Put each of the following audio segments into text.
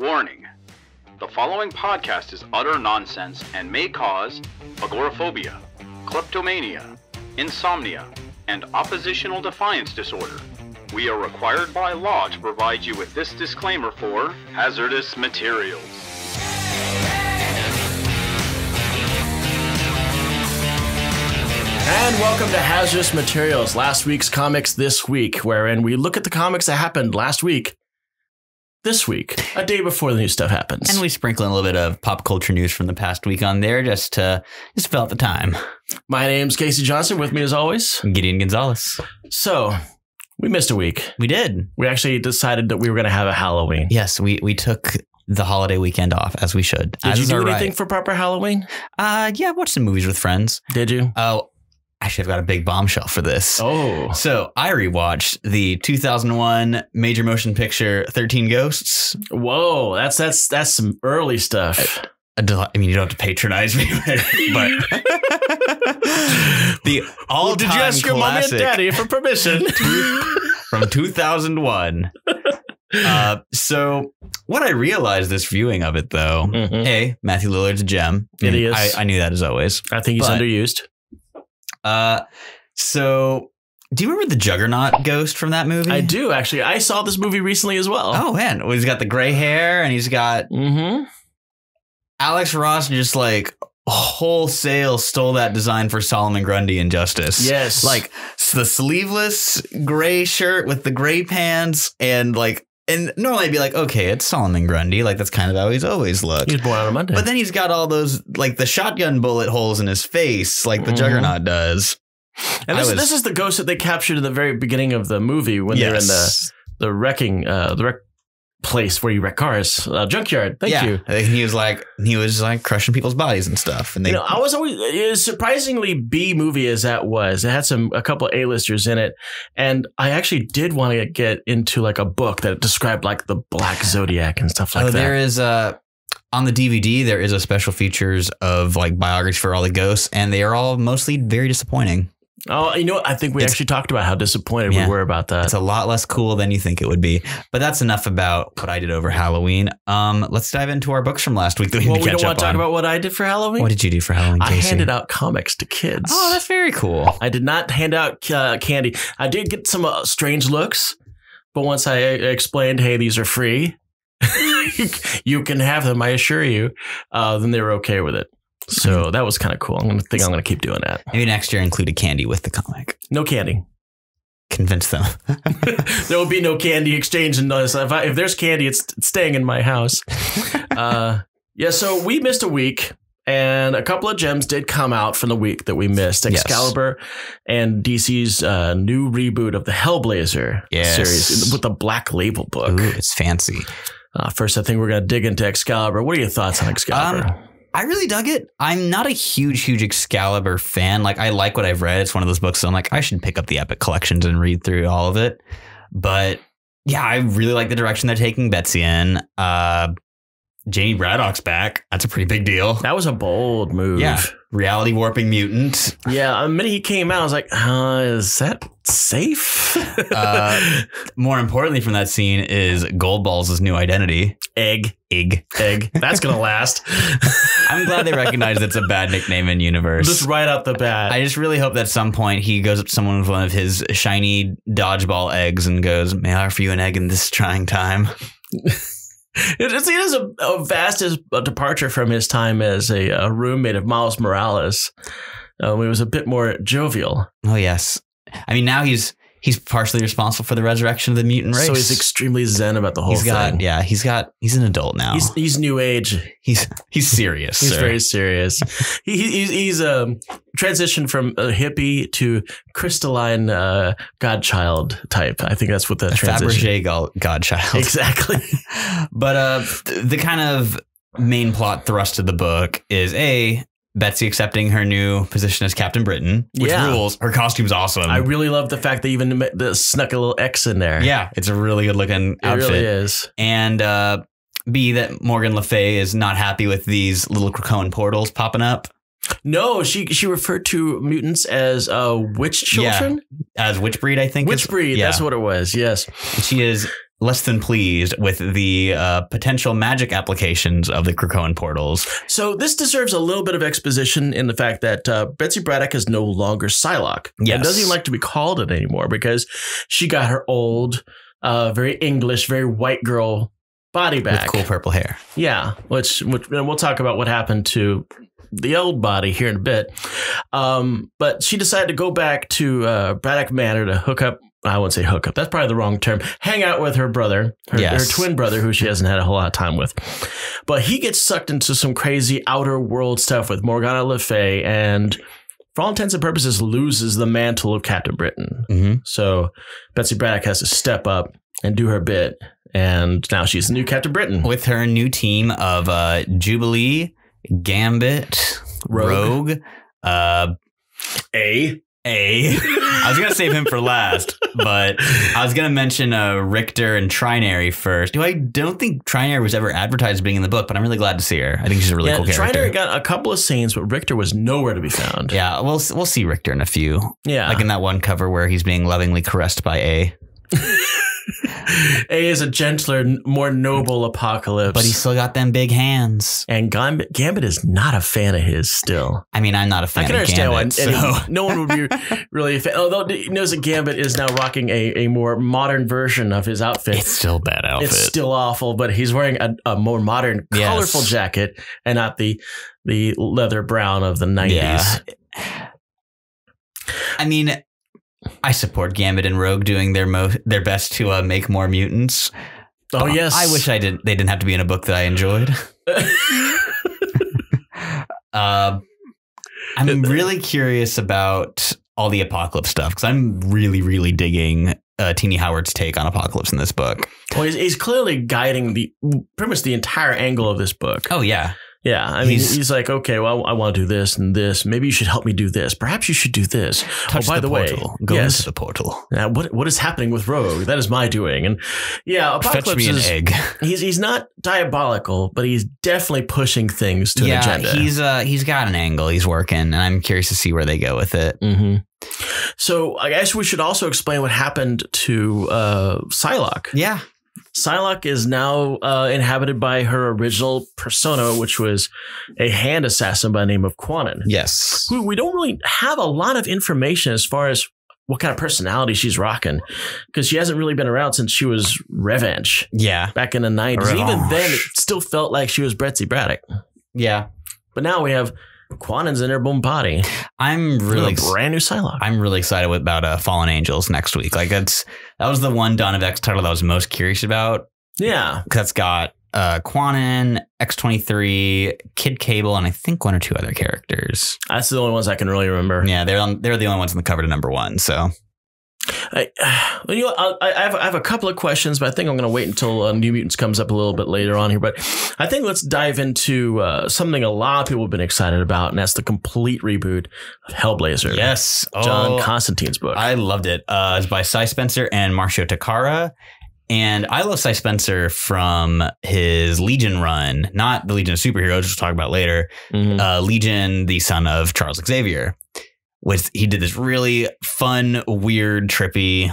Warning. The following podcast is utter nonsense and may cause agoraphobia, kleptomania, insomnia, and oppositional defiance disorder. We are required by law to provide you with this disclaimer for hazardous materials. And welcome to Hazardous Materials, last week's comics this week, wherein we look at the comics that happened last week, this week, a day before the new stuff happens. And we sprinkle in a little bit of pop culture news from the past week on there just to fill out the time. My name's Casey Johnson, with me as always, Gideon Gonzalez. So, we missed a week. We did. We actually decided that we were going to have a Halloween. Yes, we took the holiday weekend off, as we should. Did you do anything for proper Halloween? Yeah, watched some movies with friends. Did you? Oh, actually, I've got a big bombshell for this. Oh. So I rewatched the 2001 major motion picture 13 Ghosts. Whoa, that's some early stuff. I mean, you don't have to patronize me, but the all-time did you ask your mommy and daddy for permission? From 2001. So what I realized this viewing of it, though, A, Matthew Lillard's a gem. It is. I knew that as always. I think he's underused. So do you remember the Juggernaut Ghost from that movie? I do, actually. I saw this movie recently as well. Oh, man. Well, he's got the gray hair and he's got Alex Ross just like wholesale stole that design for Solomon Grundy in Justice. Yes. Like the sleeveless gray shirt with the gray pants and like, and normally I'd be like, okay, it's Solomon Grundy. Like, that's kind of how he's always looked. He was born on a Monday. But then he's got all those, like, the shotgun bullet holes in his face, like the Juggernaut does. And this is the ghost that they captured in the very beginning of the movie when they're in the wrecking, the wreck place where you wreck cars, junkyard. Thank you. And he was like crushing people's bodies and stuff. And they, I was always surprisingly B movie as that was. It had a couple of A-listers in it, and I actually did want to get into like a book that described like the Black Zodiac and stuff like that. There is on the DVD there is a special features of like biographies for all the ghosts, and they are all mostly very disappointing. Oh, you know what? I think we actually talked about how disappointed we were about that. It's a lot less cool than you think it would be. But that's enough about what I did over Halloween. Let's dive into our books from last week that we need to catch up on. We don't want to talk about what I did for Halloween? What did you do for Halloween, Casey? I handed out comics to kids. Oh, that's very cool. I did not hand out candy. I did get some strange looks, but once I explained, hey, these are free, you can have them, I assure you, then they were okay with it. So that was kind of cool. I'm going to keep doing that. Maybe next year include a candy with the comic. No candy. Convince them. There will be no candy exchange unless if there's candy, it's staying in my house. So we missed a week, and a couple of gems did come out from the week that we missed. Excalibur and DC's new reboot of the Hellblazer series with the Black Label book. Ooh, it's fancy. First, I think we're going to dig into Excalibur. What are your thoughts on Excalibur? I really dug it. I'm not a huge Excalibur fan. Like, I like what I've read. It's one of those books that I'm like, I should pick up the Epic collections and read through all of it. But yeah, I really like the direction they're taking Betsy in. Jamie Braddock's back. That's a pretty big deal. That was a bold move. Yeah. Reality warping mutant. Yeah. The minute he came out, I was like, is that safe? More importantly from that scene is Goldballs' new identity. Egg. That's going to last. I'm glad they recognize it's a bad nickname in universe. Just right out the bat. I just really hope that at some point he goes up to someone with one of his shiny dodgeball eggs and goes, may I offer you an egg in this trying time? It is a vast departure from his time as a roommate of Miles Morales. He was a bit more jovial. Oh, yes. I mean, now he's partially responsible for the resurrection of the mutant race. So he's extremely zen about the whole thing. Yeah, he's an adult now. He's new age. He's serious. He's very serious. He's transitioned from a hippie to crystalline godchild type. I think that's what the transition. Fabergé godchild. Exactly. But the kind of main plot thrust of the book is Betsy accepting her new position as Captain Britain, which rules. Her costume's awesome. I really love the fact they even snuck a little X in there. Yeah, it's a really good looking outfit. It really is. And B, that Morgan Le Fay is not happy with these little Krakoan portals popping up. No, she referred to mutants as witch children? Yeah, as witch breed, I think. Witch breed, that's what it was, yes. She is less than pleased with the potential magic applications of the Krakoan portals. So this deserves a little bit of exposition in the fact that Betsy Braddock is no longer Psylocke. Yes. And doesn't even like to be called it anymore because she got her old, very English, very white girl body back. With cool purple hair. Yeah, which and we'll talk about what happened to the old body here in a bit. But she decided to go back to Braddock Manor to hook up. I wouldn't say hook up. That's probably the wrong term. Hang out with her brother, her twin brother, who she hasn't had a whole lot of time with. But he gets sucked into some crazy outer world stuff with Morgana Le Fay and, for all intents and purposes, loses the mantle of Captain Britain. Mm-hmm. So Betsy Braddock has to step up and do her bit. And now she's the new Captain Britain. With her new team of Jubilee, Gambit, Rogue, I was going to save him for last, but I was going to mention Richter and Trinary first. I don't think Trinary was ever advertised as being in the book, but I'm really glad to see her. I think she's a really cool character. Trinary got a couple of scenes, but Richter was nowhere to be found. Yeah, we'll see Richter in a few. Yeah. Like in that one cover where he's being lovingly caressed by A. A is a gentler, more noble Apocalypse. But he's still got them big hands. And Gambit is not a fan of his still. I mean, I'm not a fan of Gambit. I can understand why no one would be really a fan. Although he knows that Gambit is now rocking a more modern version of his outfit. It's still a bad outfit. It's still awful, but he's wearing a more modern, colorful jacket and not the leather brown of the 90s. Yeah. I mean, I support Gambit and Rogue doing their best to make more mutants. Oh, yes. I wish they didn't have to be in a book that I enjoyed. I'm really curious about all the Apocalypse stuff because I'm really, really digging Teenie Howard's take on Apocalypse in this book. Well, he's clearly guiding pretty much the entire angle of this book. Oh, yeah. Yeah, I mean, he's like, okay, well, I want to do this and this. Maybe you should help me do this. Perhaps you should do this. Touch by the portal. way, Go into the portal. What is happening with Rogue? That is my doing. And yeah, Apocalypse fetch me an egg. He's not diabolical, but he's definitely pushing things to an agenda. He's got an angle he's working, and I'm curious to see where they go with it. Mm-hmm. So I guess we should also explain what happened to Psylocke. Yeah. Psylocke is now inhabited by her original persona, which was a hand assassin by the name of Quanon. Yes. Who we don't really have a lot of information as far as what kind of personality she's rocking, because she hasn't really been around since she was Revenge. Yeah. Back in the 90s. Revenge. Even then, it still felt like she was Betsy Braddock. Yeah. But now we have Quanon's in her boom body. I'm really brand new Psylocke. I'm really excited about Fallen Angels next week. Like that was the one Dawn of X title that I was most curious about. Yeah, that's got Quanon, X-23, Kid Cable, and I think one or two other characters. That's the only ones I can really remember. Yeah, they're the only ones on the cover to #1. So. I have a couple of questions, but I think I'm going to wait until New Mutants comes up a little bit later on here. But I think let's dive into something a lot of people have been excited about, and that's the complete reboot of Hellblazer. Yes. John Constantine's book. I loved it. It's by Cy Spencer and Marcio Takara. And I love Cy Spencer from his Legion run, not the Legion of Superheroes, which we'll talk about later. Mm-hmm. Legion, the son of Charles Xavier. He did this really fun, weird, trippy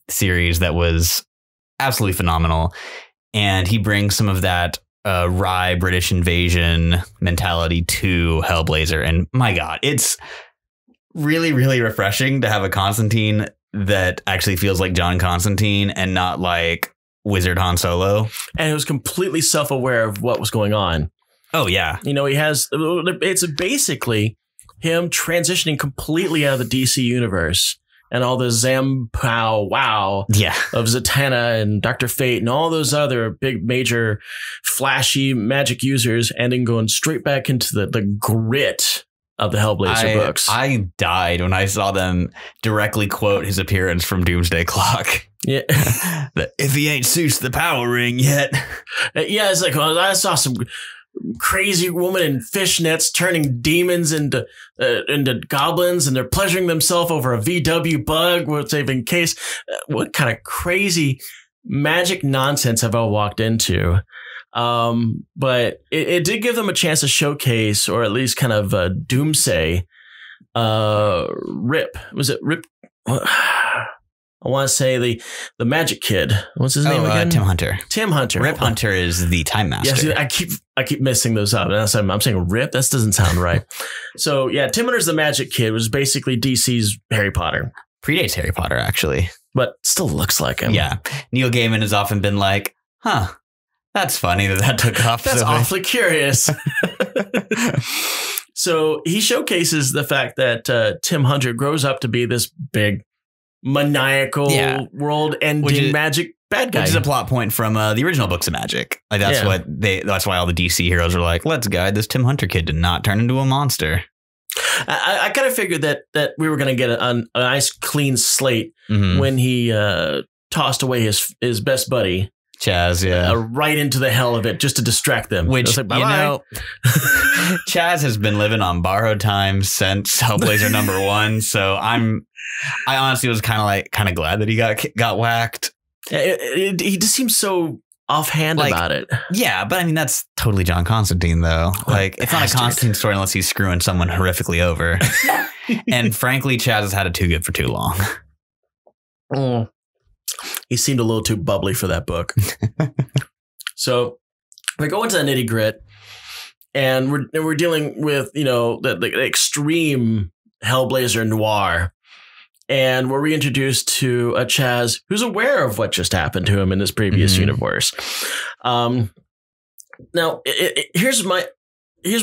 series that was absolutely phenomenal. And he brings some of that wry British invasion mentality to Hellblazer. And my God, it's really, really refreshing to have a Constantine that actually feels like John Constantine and not like Wizard Han Solo. And it was completely self-aware of what was going on. Oh, yeah. You know, it's basically him transitioning completely out of the DC universe and all the Zampow wow of Zatanna and Dr. Fate and all those other big, major, flashy magic users, and then going straight back into the grit of the Hellblazer books. I died when I saw them directly quote his appearance from Doomsday Clock. Yeah. If he ain't suits the power ring yet. Yeah, it's like, well, I saw some crazy woman in fishnets turning demons into goblins, and they're pleasuring themselves over a VW bug, which they've encased. What kind of crazy magic nonsense have I walked into? But it did give them a chance to showcase, or at least kind of doomsay, Rip. Was it Rip? I want to say the Magic Kid. What's his name again? Tim Hunter. Tim Hunter. Rip Hunter is the Time Master. Yeah, I keep messing those up. I'm saying Rip. That doesn't sound right. So yeah, Tim Hunter's the Magic Kid, which is basically DC's Harry Potter. Predates Harry Potter, actually. But still looks like him. Yeah. Neil Gaiman has often been like, huh, that's funny that took off. That's awfully curious. So he showcases the fact that Tim Hunter grows up to be this big, maniacal, world-ending magic bad guy. Which is a plot point from the original books of magic. Like that's that's why all the DC heroes are like, let's guide this Tim Hunter kid to not turn into a monster. I kind of figured that we were going to get a nice clean slate when he tossed away his best buddy. Chaz, right into the hell of it just to distract them. Which, like, Chaz has been living on borrowed time since Hellblazer #1. So I honestly was kind of glad that he got whacked. He just seems so offhand about it. Yeah, but I mean, that's totally John Constantine, though. Like, it's not a Constantine story unless he's screwing someone horrifically over. And frankly, Chaz has had it too good for too long. He seemed a little too bubbly for that book. So we go into the nitty grit, and we're dealing with, the extreme Hellblazer noir. And we're reintroduced to a Chaz who's aware of what just happened to him in this previous universe. Now, here's my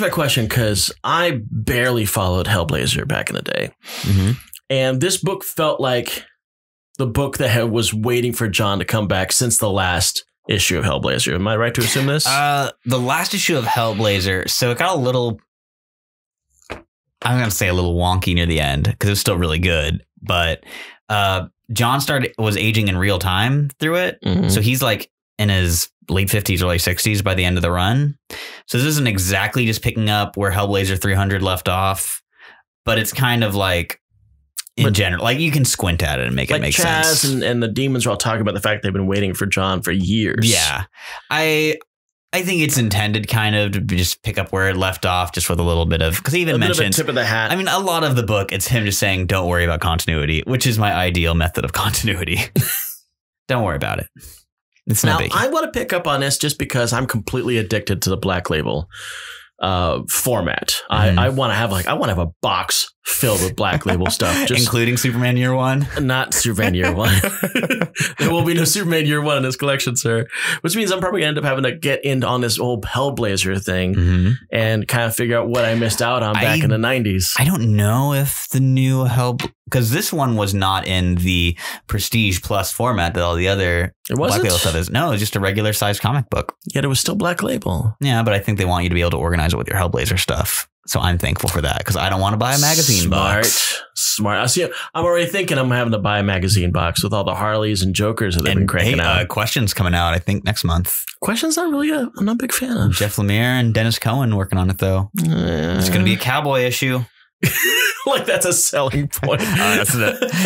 question, because I barely followed Hellblazer back in the day. And this book felt like the book that was waiting for John to come back since the last issue of Hellblazer. Am I right to assume this? The last issue of Hellblazer, so it got a little, I'm going to say a little wonky near the end, because it was still really good. But John was aging in real time through it. So he's like in his late 50s, early 60s by the end of the run. So this isn't exactly just picking up where Hellblazer 300 left off, but it's kind of like, in general, like, you can squint at it and make it make sense. Chaz and the demons are all talking about the fact they've been waiting for John for years. Yeah. I think it's intended kind of to just pick up where it left off, just with a little bit of, because he even mentions tip of the hat. I mean, a lot of the book, it's him just saying, don't worry about continuity, which is my ideal method of continuity. Don't worry about it. It's no biggie. I want to pick up on this just because I'm completely addicted to the Black Label format. I want to have a box filled with Black Label stuff, including Superman Year One. Not Superman Year One. There will be no Superman Year One in this collection, sir. Which means I'm probably gonna end up having to get in on this old Hellblazer thing and kind of figure out what I missed out on back in the 90s. I don't know if the new because this one was not in the Prestige Plus format that all the other Black Label stuff is. No, it's just a regular sized comic book. Yet it was still Black Label. Yeah, but I think they want you to be able to organize it with your Hellblazer stuff. So I'm thankful for that, because I don't want to buy a magazine box. Smart. I see. I'm already thinking I'm having to buy a magazine box with all the Harleys and Jokers that they've been cranking out. Question's coming out, I think, next month. Question's not really I'm not a big fan of. Jeff Lemire and Dennis Cohen working on it, though. It's going to be a cowboy issue. Like, that's a selling point.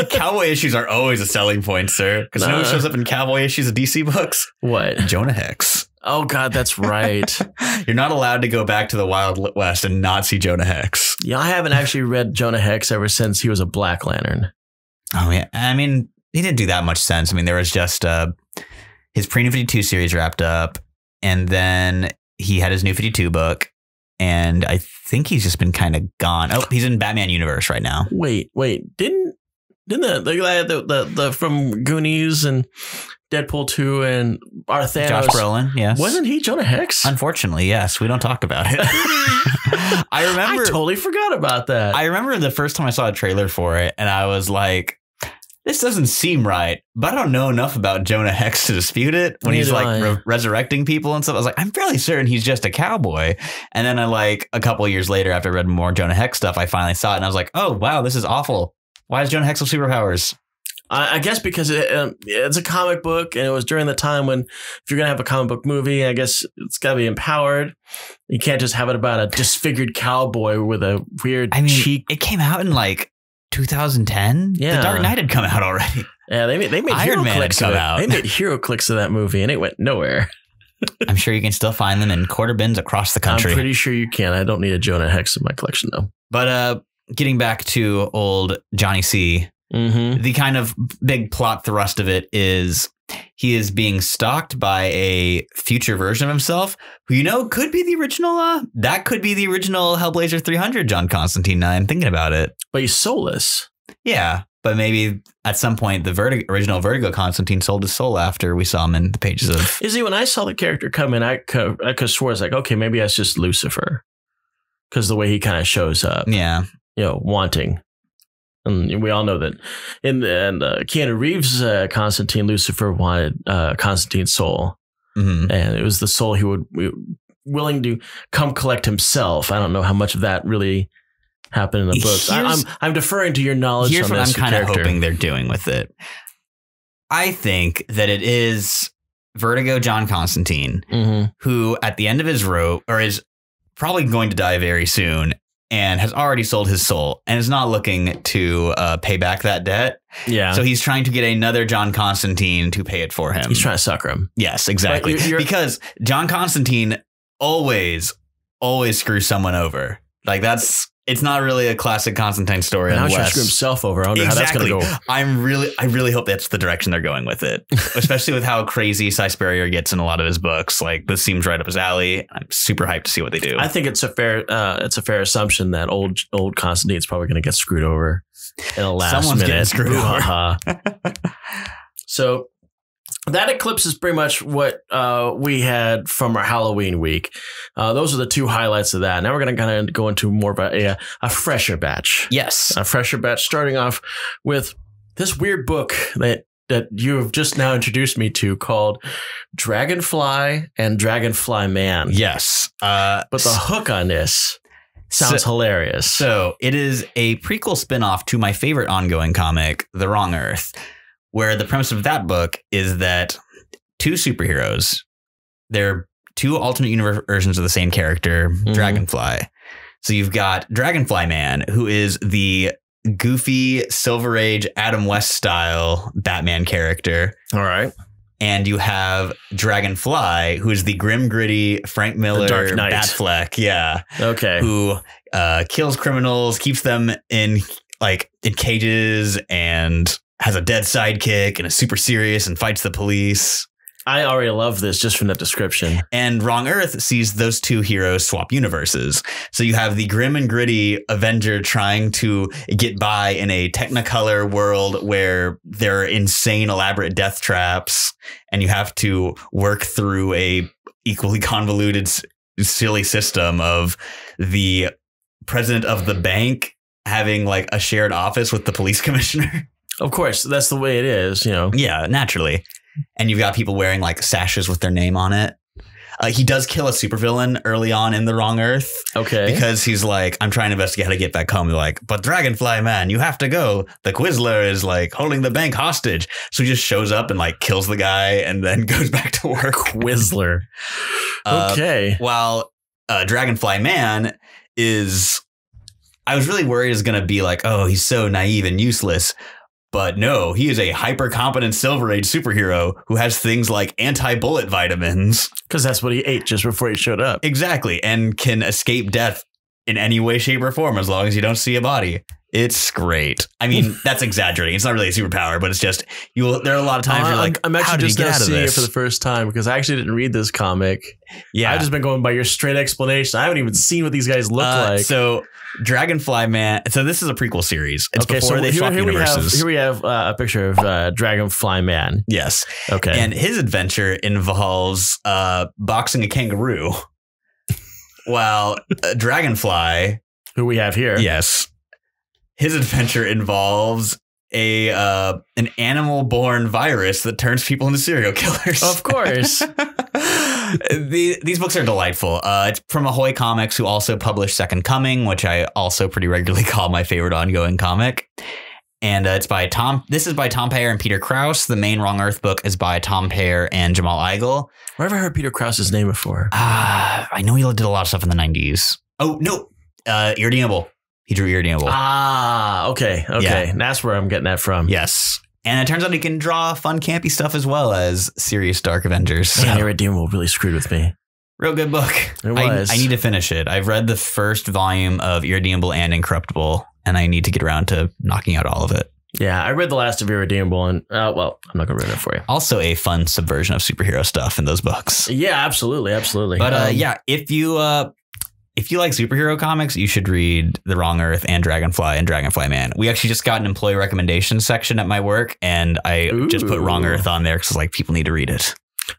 Cowboy issues are always a selling point, sir. Because you know who shows up in cowboy issues of DC books? What? Jonah Hex. Oh, God, that's right. You're not allowed to go back to the Wild West and not see Jonah Hex. Yeah, I haven't actually read Jonah Hex ever since he was a Black Lantern. Oh, yeah. I mean, he didn't do that much sense. I mean, there was just his pre-New 52 series wrapped up, and then he had his New 52 book, and I think he's just been kind of gone. Oh, he's in Batman Universe right now. Wait. Didn't the guy the from Goonies and Deadpool 2 and our Thanos, Josh Brolin, yes. Wasn't he Jonah Hex? Unfortunately, yes. We don't talk about it. I totally forgot about that. I remember the first time I saw a trailer for it, and I was like, this doesn't seem right, but I don't know enough about Jonah Hex to dispute it. When he's like resurrecting people and stuff, I was like, I'm fairly certain he's just a cowboy. And then a couple of years later, after I read more Jonah Hex stuff, I finally saw it, and I was like, oh, wow, this is awful. Why does Jonah Hex have superpowers? I guess because it's a comic book, and it was during the time when, if you're going to have a comic book movie, I guess it's got to be empowered. You can't just have it about a disfigured cowboy with a weird cheek. It came out in like 2010. Yeah. The Dark Knight had come out already. Yeah, they made Iron Man had come out. They made hero clicks of that movie, and it went nowhere. I'm sure you can still find them in quarter bins across the country. I'm pretty sure you can. I don't need a Jonah Hex in my collection, though. But getting back to old Johnny C, the kind of big plot thrust of it is he is being stalked by a future version of himself who, could be the original. That could be the original Hellblazer 300 John Constantine. Now I'm thinking about it. But he's soulless. Yeah. But maybe at some point the original Vertigo Constantine sold his soul after we saw him in the pages of. Is he? When I saw the character come in, I could swear I was like, okay, maybe that's just Lucifer. Because the way he kind of shows up. Yeah. Wanting. And we all know that in Keanu Reeves' Constantine, Lucifer wanted Constantine's soul. And it was the soul he would be willing to come collect himself. I don't know how much of that really happened in the books. I'm deferring to your knowledge. Here's on what this I'm kind of character. hoping they're doing with it. I think that it is Vertigo John Constantine, who at the end of his rope, or is probably going to die very soon, and has already sold his soul and is not looking to pay back that debt. Yeah. So he's trying to get another John Constantine to pay it for him. He's trying to sucker him. Yes, exactly. Because John Constantine always screws someone over. Like it's not really a classic Constantine story. Now he's trying to screw himself over. I wonder how that's going to go. I really hope that's the direction they're going with it, especially with how crazy Cy Spurrier gets in a lot of his books. Like this seems right up his alley. I'm super hyped to see what they do. I think it's a fair assumption that old Constantine's probably going to get screwed over in the last Someone's minute. Getting screwed over. So that eclipses pretty much what we had from our Halloween week. Those are the two highlights of that. Now we're going to kind of go into more of a fresher batch. Yes. A fresher batch, starting off with this weird book that you have just now introduced me to called Dragonfly and Dragonflyman. Yes. But the hook on this sounds hilarious. So it is a prequel spinoff to my favorite ongoing comic, The Wrong Earth, where the premise of that book is that two superheroes, they're two alternate universe versions of the same character, Dragonfly. So you've got Dragonflyman, who is the goofy Silver Age Adam West style Batman character. All right. And you have Dragonfly, who is the grim, gritty Frank Miller Dark Knight. Batfleck. Yeah. Okay. Who kills criminals, keeps them in cages, and has a dead sidekick and is super serious and fights the police. I already love this just from the description. And Wrong Earth sees those two heroes swap universes. So you have the grim and gritty Avenger trying to get by in a Technicolor world where there are insane, elaborate death traps, and you have to work through a equally convoluted, silly system of the president of the bank having like a shared office with the police commissioner. Of course, that's the way it is, Yeah, naturally. And you've got people wearing like sashes with their name on it. He does kill a supervillain early on in The Wrong Earth. Okay. Because he's like, I'm trying to investigate how to get back home. They're like, but Dragonfly Man, you have to go. The Quizzler is like holding the bank hostage. So he just shows up and like kills the guy and then goes back to work. Quizzler. Okay. While Dragonfly Man is, I was really worried is going to be like, oh, he's so naive and useless. But no, he is a hyper-competent Silver Age superhero who has things like anti-bullet vitamins. Because that's what he ate just before he showed up. Exactly. And can escape death in any way, shape, or form as long as you don't see a body. It's great. I mean, that's exaggerating. It's not really a superpower, but it's just, there are a lot of times you're like, I'm how actually did he just get now out of seeing it this? for the first time because I actually didn't read this comic. Yeah. I've just been going by your straight explanation. I haven't even seen what these guys look like. So Dragonfly Man. So this is a prequel series. It's before they swap universes. Here we have a picture of Dragonfly Man. Yes. Okay. And his adventure involves boxing a kangaroo, while Dragonfly, who we have here, yes, his adventure involves an animal-born virus that turns people into serial killers. Of course. These books are delightful. It's from Ahoy Comics, who also publish Second Coming, which I also pretty regularly call my favorite ongoing comic. And it's by Tom. This is by Tom Payer and Peter Krause. The main Wrong Earth book is by Tom Payer and Jamal Igle. Where have I heard Peter Krause's name before? I know he did a lot of stuff in the 90s. Oh, no. Irredeemable. He drew Irredeemable. Ah, okay. Yeah. That's where I'm getting that from. Yes. And it turns out he can draw fun, campy stuff as well as serious Dark Avengers. Man, Irredeemable really screwed with me. Real good book. It was. I need to finish it. I've read the first volume of Irredeemable and Incorruptible, and I need to get around to knocking out all of it. Yeah, I read the last of Irredeemable, and well, I'm not going to read it for you. Also a fun subversion of superhero stuff in those books. Yeah, absolutely. But yeah, if you like superhero comics, you should read The Wrong Earth and Dragonfly and Dragonflyman. We actually just got an employee recommendation section at my work, and I just put Wrong Earth on there because like people need to read it.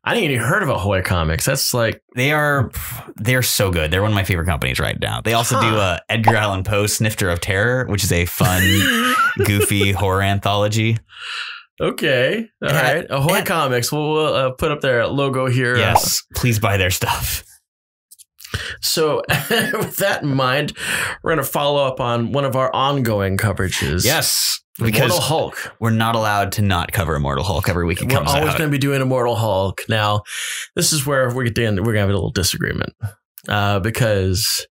I didn't even heard of Ahoy Comics. That's like they're so good. They're one of my favorite companies right now. They also do Edgar Allan Poe Snifter of Terror, which is a fun, goofy horror anthology. Okay, all right. Ahoy Comics. We'll put up their logo here. Yes, please buy their stuff. So with that in mind, we're going to follow up on one of our ongoing coverages. Yes. Because Immortal Hulk. We're not allowed to not cover Immortal Hulk every week it comes out. We're always going to be doing Immortal Hulk. Now, this is where we're going to have a little disagreement. Because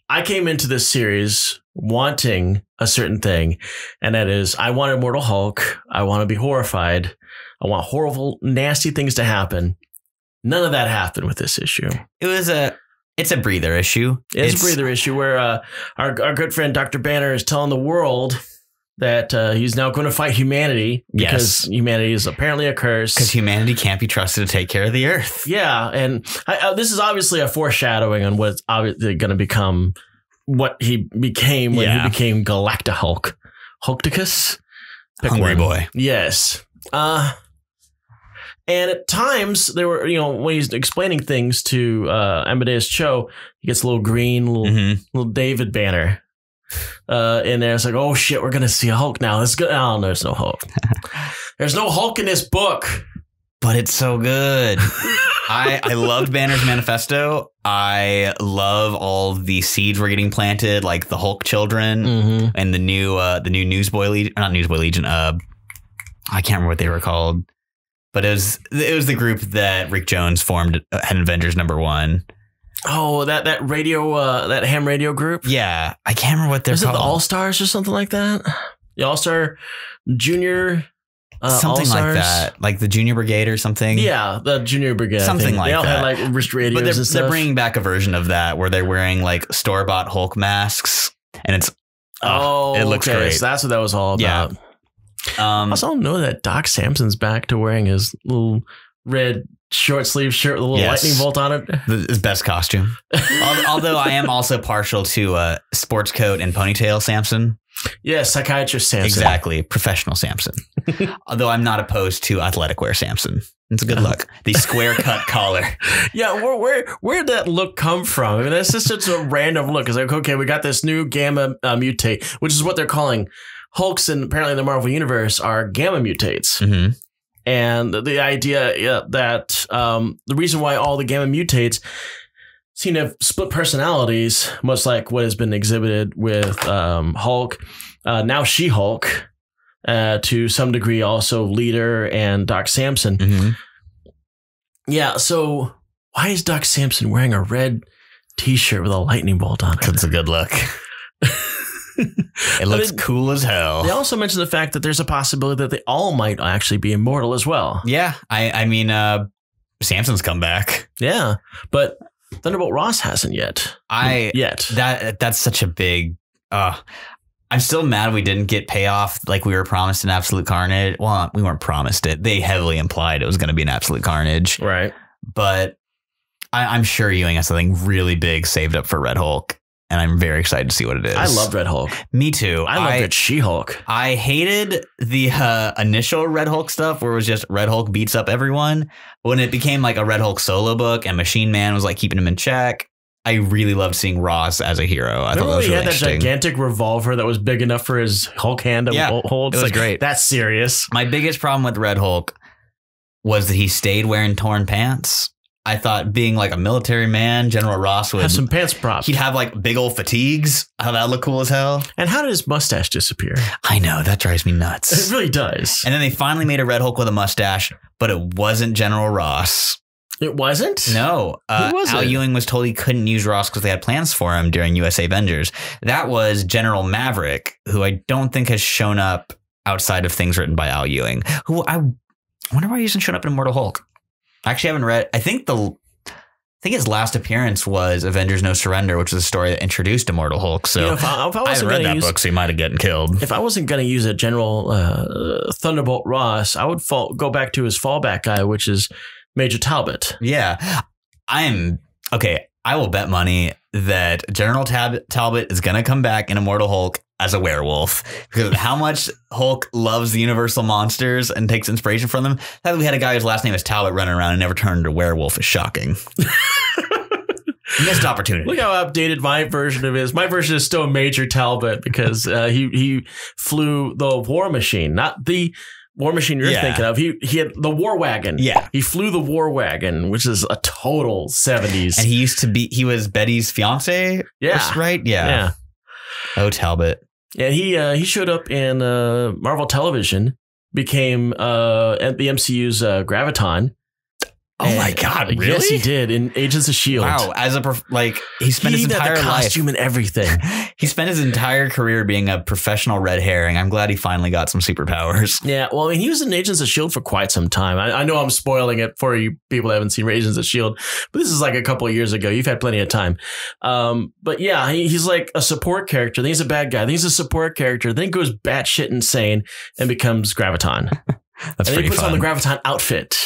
I came into this series wanting a certain thing. And that is, I want Immortal Hulk. I want to be horrified. I want horrible, nasty things to happen. None of that happened with this issue. It's a breather issue. It's a breather issue where our good friend Dr. Banner is telling the world that he's now going to fight humanity because humanity is apparently a curse. Because humanity can't be trusted to take care of the earth. Yeah, and this is obviously a foreshadowing on what's obviously going to become what he became when he became Galacta Hulk. Hulkticus? Hungry boy. Yes. And at times, there were, when he's explaining things to Amadeus Cho, he gets a little green, little David Banner in there. It's like, oh shit, we're gonna see a Hulk now. It's good. Oh, there's no Hulk. There's no Hulk in this book, but it's so good. I loved Banner's manifesto. I love all the seeds we're getting planted, like the Hulk children and the new Newsboy Legion, not Newsboy Legion. I can't remember what they were called. But it was the group that Rick Jones formed at Avengers #1. Oh, that radio, that ham radio group? Yeah. I can't remember what they're called. Is it the All-Stars or something like that? The All-Star Junior something like that. Like the Junior Brigade or something. Yeah, the Junior Brigade. Something like that. They all had like wrist radios and stuff. They're bringing back a version of that where they're wearing like store-bought Hulk masks. And it's... it looks great. So that's what that was all about. Yeah. I also know that Doc Samson's back to wearing his little red short sleeve shirt with a little lightning bolt on it. His best costume. Although I am also partial to sports coat and ponytail Samson. Yes, psychiatrist Samson. Exactly. Professional Samson. Although I'm not opposed to athletic wear Samson. It's a good look. The square cut collar. Yeah, where'd that look come from? I mean, that's just such a random look. It's like, okay, we got this new gamma mutate, which is what they're calling Hulks, and apparently in the Marvel Universe are gamma mutates. And the idea that the reason why all the gamma mutates seem to have split personalities, much like what has been exhibited with Hulk, now She-Hulk, to some degree also Leader and Doc Samson. Yeah, so why is Doc Samson wearing a red t-shirt with a lightning bolt on it? It's a good look. It looks cool as hell. They also mentioned the fact that there's a possibility that they all might actually be immortal as well. Yeah, I mean, Samson's come back. Yeah, but Thunderbolt Ross hasn't yet. That's such a big. I'm still mad we didn't get payoff like we were promised in Absolute Carnage. Well, we weren't promised it. They heavily implied it was going to be an Absolute Carnage. Right. But I'm sure Ewing has something really big saved up for Red Hulk. And I'm very excited to see what it is. I loved Red Hulk. Me too. I loved She-Hulk. I hated the initial Red Hulk stuff where it was just Red Hulk beats up everyone. When it became like a Red Hulk solo book and Machine Man was like keeping him in check, I really loved seeing Ross as a hero. I thought that was really interesting. He had that gigantic revolver that was big enough for his Hulk hand to hold. It was great. That's serious. My biggest problem with Red Hulk was that he stayed wearing torn pants. I thought being like a military man, General Ross would have some pants props. He'd have like big old fatigues. How that look cool as hell. And how did his mustache disappear? I know, that drives me nuts. It really does. And then they finally made a Red Hulk with a mustache, but it wasn't General Ross. It wasn't? No. Who was Al it? Ewing was told he couldn't use Ross because they had plans for him during USA Avengers. That was General Maverick, who I don't think has shown up outside of things written by Al Ewing, who I wonder why he hasn't shown up in Immortal Hulk. I actually haven't read. I think his last appearance was Avengers No Surrender, which was a story that introduced Immortal Hulk. So if I I haven't read that book, so he might have gotten killed. If I wasn't going to use a General Thunderbolt Ross, I would go back to his fallback guy, which is Major Talbot. Yeah, okay. I will bet money that General Talbot is going to come back in Immortal Hulk as a werewolf, because of how much Hulk loves the Universal monsters and takes inspiration from them. That we had a guy whose last name is Talbot running around and never turned into a werewolf is shocking. Missed opportunity. Look how updated my version of is. My version is still Major Talbot because he flew the War Machine, not the War Machine you're thinking of. He had the War Wagon. Yeah. He flew the War Wagon, which is a total 70s. And he was Betty's fiance. Yeah. Right? Yeah. Oh, Talbot. Yeah, he showed up in Marvel Television, became at the MCU's Graviton. Oh my God! Really? Yes, he did in Agents of S.H.I.E.L.D. Wow, he spent his entire life, costume and everything. He spent his entire career being a professional red herring. I'm glad he finally got some superpowers. Yeah, well, I mean, he was in Agents of S.H.I.E.L.D. for quite some time. I know I'm spoiling it for you people that haven't seen Agents of S.H.I.E.L.D., but this is like a couple of years ago. You've had plenty of time. But yeah, he's like a support character. Then he's a bad guy. Then he's a support character. Then he goes batshit insane and becomes Graviton. That's and pretty he puts fun. on the Graviton outfit.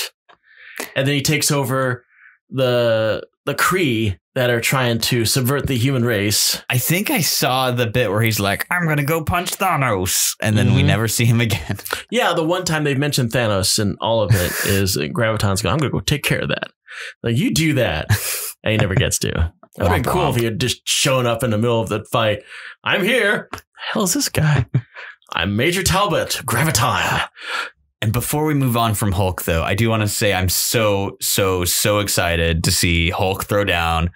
And then he takes over the Kree that are trying to subvert the human race. I think I saw the bit where he's like, I'm going to go punch Thanos. And then we never see him again. Yeah, the one time they mentioned Thanos and all of it is Graviton's going, I'm going to go take care of that. Like, you do that. And he never gets to. That would have been cool if he had just shown up in the middle of the fight. I'm here. The hell is this guy? I'm Major Talbot, Graviton. And before we move on from Hulk, though, I do want to say I'm so excited to see Hulk throw down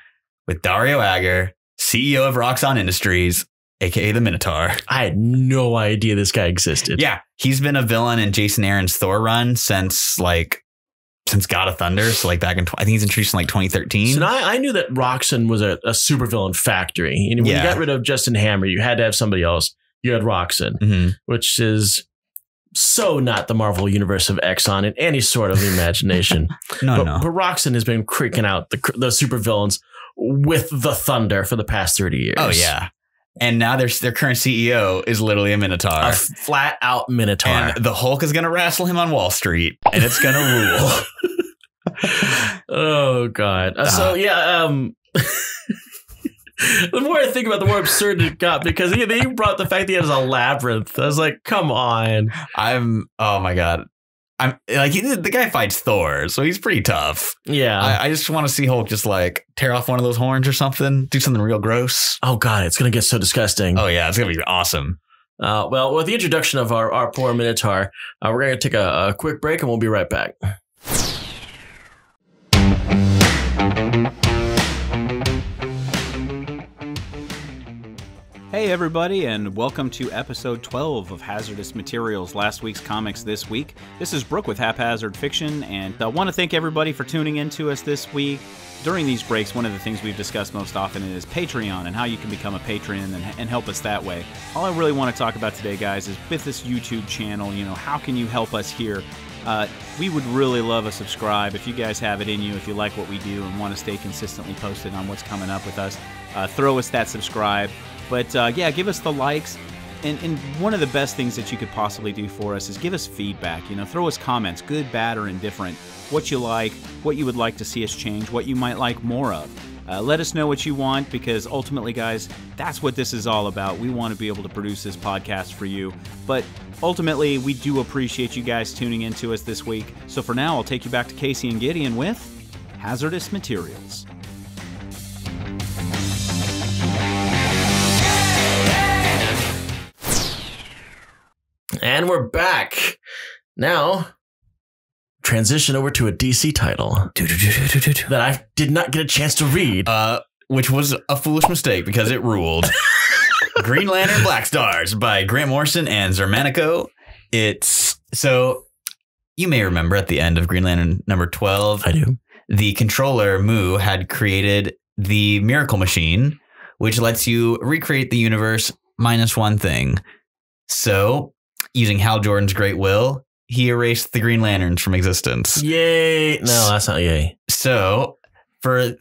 with Dario Agger, CEO of Roxxon Industries, a.k.a. the Minotaur. I had no idea this guy existed. Yeah, he's been a villain in Jason Aaron's Thor run since God of Thunder. So back in, I think he's introduced in 2013. So I knew that Roxxon was a supervillain factory. And when you got rid of Justin Hammer, you had to have somebody else. You had Roxxon, which is so not the Marvel universe of Exxon in any sort of imagination. No. But Roxxon has been creaking out the supervillains with the Thunder for the past 30 years. Oh, yeah. And now their current CEO is literally a Minotaur. A flat out Minotaur. And the Hulk is going to wrestle him on Wall Street, and it's going to rule. Oh, God. So, yeah. The more I think about it, the more absurd it got, because they brought the fact that he has a labyrinth. I was like, come on. Oh my God. The guy fights Thor, so he's pretty tough. Yeah. I just want to see Hulk just tear off one of those horns or something, do something real gross. Oh God, it's going to get so disgusting. Oh yeah, it's going to be awesome. Well, with the introduction of our poor Minotaur, we're going to take a quick break and we'll be right back. Hey everybody, and welcome to episode 12 of Hazardous Materials, last week's comics this week. This is Brooke with Haphazard Fiction, and I want to thank everybody for tuning in to us this week. During these breaks, one of the things we've discussed most often is Patreon and how you can become a patron and help us that way. All I really want to talk about today, guys, is with this YouTube channel, how can you help us here? We would really love a subscribe. If you guys have it in you, if you like what we do and want to stay consistently posted on what's coming up with us, throw us that subscribe. But yeah, give us the likes. And one of the best things that you could possibly do for us is give us feedback. Throw us comments, good, bad, or indifferent. What you like, what you would like to see us change, what you might like more of. Let us know what you want, because ultimately, guys, that's what this is all about. We want to be able to produce this podcast for you. But ultimately, we do appreciate you guys tuning in to us this week. So for now, I'll take you back to Casey and Gideon with Hazardous Materials. And we're back. Now, transition over to a DC title that I did not get a chance to read. Which was a foolish mistake because it ruled. Green Lantern Blackstars by Grant Morrison and Zermanico. So you may remember at the end of Green Lantern number 12. I do. The controller, Mu, had created the Miracle Machine, which lets you recreate the universe minus one thing. So using Hal Jordan's great will, he erased the Green Lanterns from existence. Yay. No, that's not yay. So for